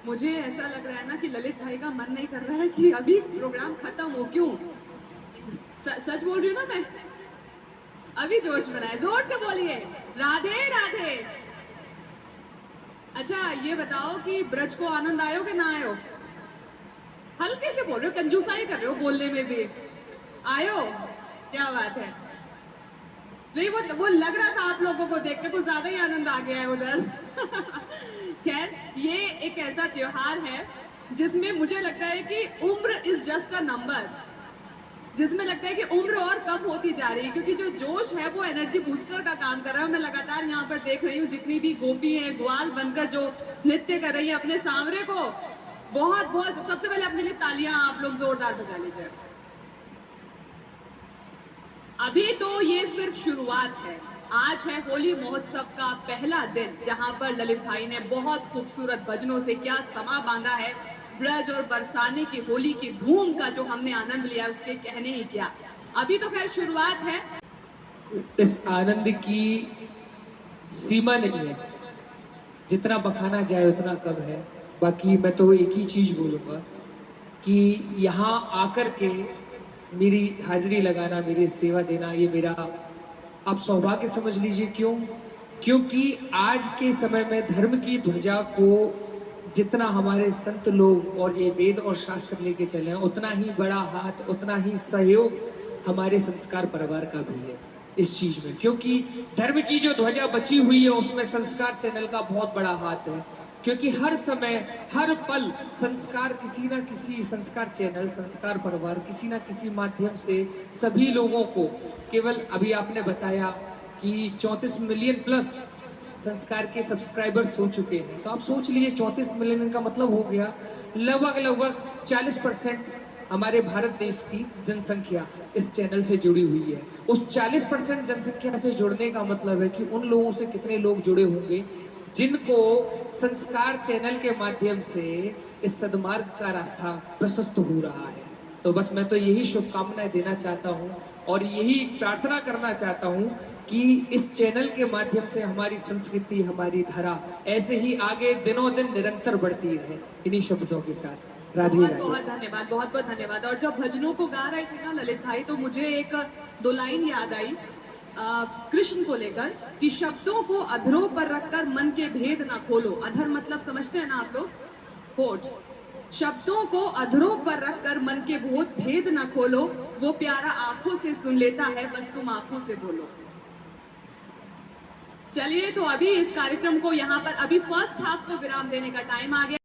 मुझे ऐसा लग रहा है ना कि ललित भाई का मन नहीं कर रहा है कि अभी प्रोग्राम खत्म हो। क्यों? सच बोल रही हूँ ना मैं? अभी जोश बनाए, जोर से बोलिए राधे राधे। अच्छा ये बताओ कि ब्रज को आनंद आयो कि ना आयो? हल्के से बोल रहे हो, कंजूसाई कर रहे हो बोलने में भी। आयो? क्या बात है। नहीं वो लग रहा था आप लोगों को देख के कुछ ज्यादा ही आनंद आ गया है उधर। खैर ये एक ऐसा त्योहार है जिसमें मुझे लगता है कि उम्र इज जस्ट अ नंबर, जिसमें लगता है कि उम्र और कम होती जा रही है, क्योंकि जो जोश है वो एनर्जी बूस्टर का काम कर रहा है। मैं लगातार यहाँ पर देख रही हूँ जितनी भी गोपी हैं, ग्वाल बनकर जो नृत्य कर रही है अपने सांवरे को, बहुत बहुत सबसे पहले अपने लिए तालियां आप लोग जोरदार बजा लीजिए। अभी तो ये सिर्फ शुरुआत है। आज है होली महोत्सव का पहला दिन, जहां पर ललित भाई ने बहुत खूबसूरत भजनों से क्या समा बांधा है। ब्रज और बरसाने की होली की धूम का जो हमने आनंद लिया उसके कहने ही क्या। अभी तो खैर शुरुआत है। इस आनंद की सीमा नहीं है, जितना बखाना जाए उतना कम है। बाकी मैं तो एक ही चीज बोलूंगा कि यहाँ आकर के मेरी हाजिरी लगाना, मेरी सेवा देना, ये मेरा आप सौभाग्य समझ लीजिए। क्यों? क्योंकि आज के समय में धर्म की ध्वजा को जितना हमारे संत लोग और ये वेद और शास्त्र लेके चले हैं, उतना ही बड़ा हाथ, उतना ही सहयोग हमारे संस्कार परिवार का भी है इस चीज में। क्योंकि धर्म की जो ध्वजा बची हुई है उसमें संस्कार चैनल का बहुत बड़ा हाथ है। क्योंकि हर समय हर पल संस्कार किसी ना किसी, संस्कार चैनल, संस्कार परिवार किसी ना किसी माध्यम से सभी लोगों को, केवल अभी आपने बताया कि 34 मिलियन प्लस संस्कार के सब्सक्राइबर्स हो चुके हैं, तो आप सोच लीजिए 34 मिलियन का मतलब हो गया लगभग 40% हमारे भारत देश की जनसंख्या इस चैनल से जुड़ी हुई है। उस 40% जनसंख्या से जुड़ने का मतलब है कि उन लोगों से कितने लोग जुड़े होंगे जिनको संस्कार चैनल के माध्यम से इस सद्मार्ग का रास्ता प्रशस्त हो रहा है। तो बस मैं तो यही शुभकामनाएं देना चाहता हूं और यही प्रार्थना करना चाहता हूं कि इस चैनल के माध्यम से हमारी संस्कृति, हमारी धारा ऐसे ही आगे दिनों दिन निरंतर बढ़ती रहे। इन्हीं शब्दों के साथ राधे बहुत राधे। बहुत धन्यवाद, बहुत बहुत धन्यवाद। और जब भजनों को गा रहे थे ना ललित भाई, तो मुझे एक दो लाइन याद आई कृष्ण को लेकर कि शब्दों को अधरों पर रखकर मन के भेद ना खोलो। अधर मतलब समझते हैं ना आप लोग? होठ। शब्दों को अधरों पर रखकर मन के भेद ना खोलो, वो प्यारा आंखों से सुन लेता है, बस तुम आंखों से बोलो। चलिए तो अभी इस कार्यक्रम को यहाँ पर अभी फर्स्ट हाफ को विराम देने का टाइम आ गया।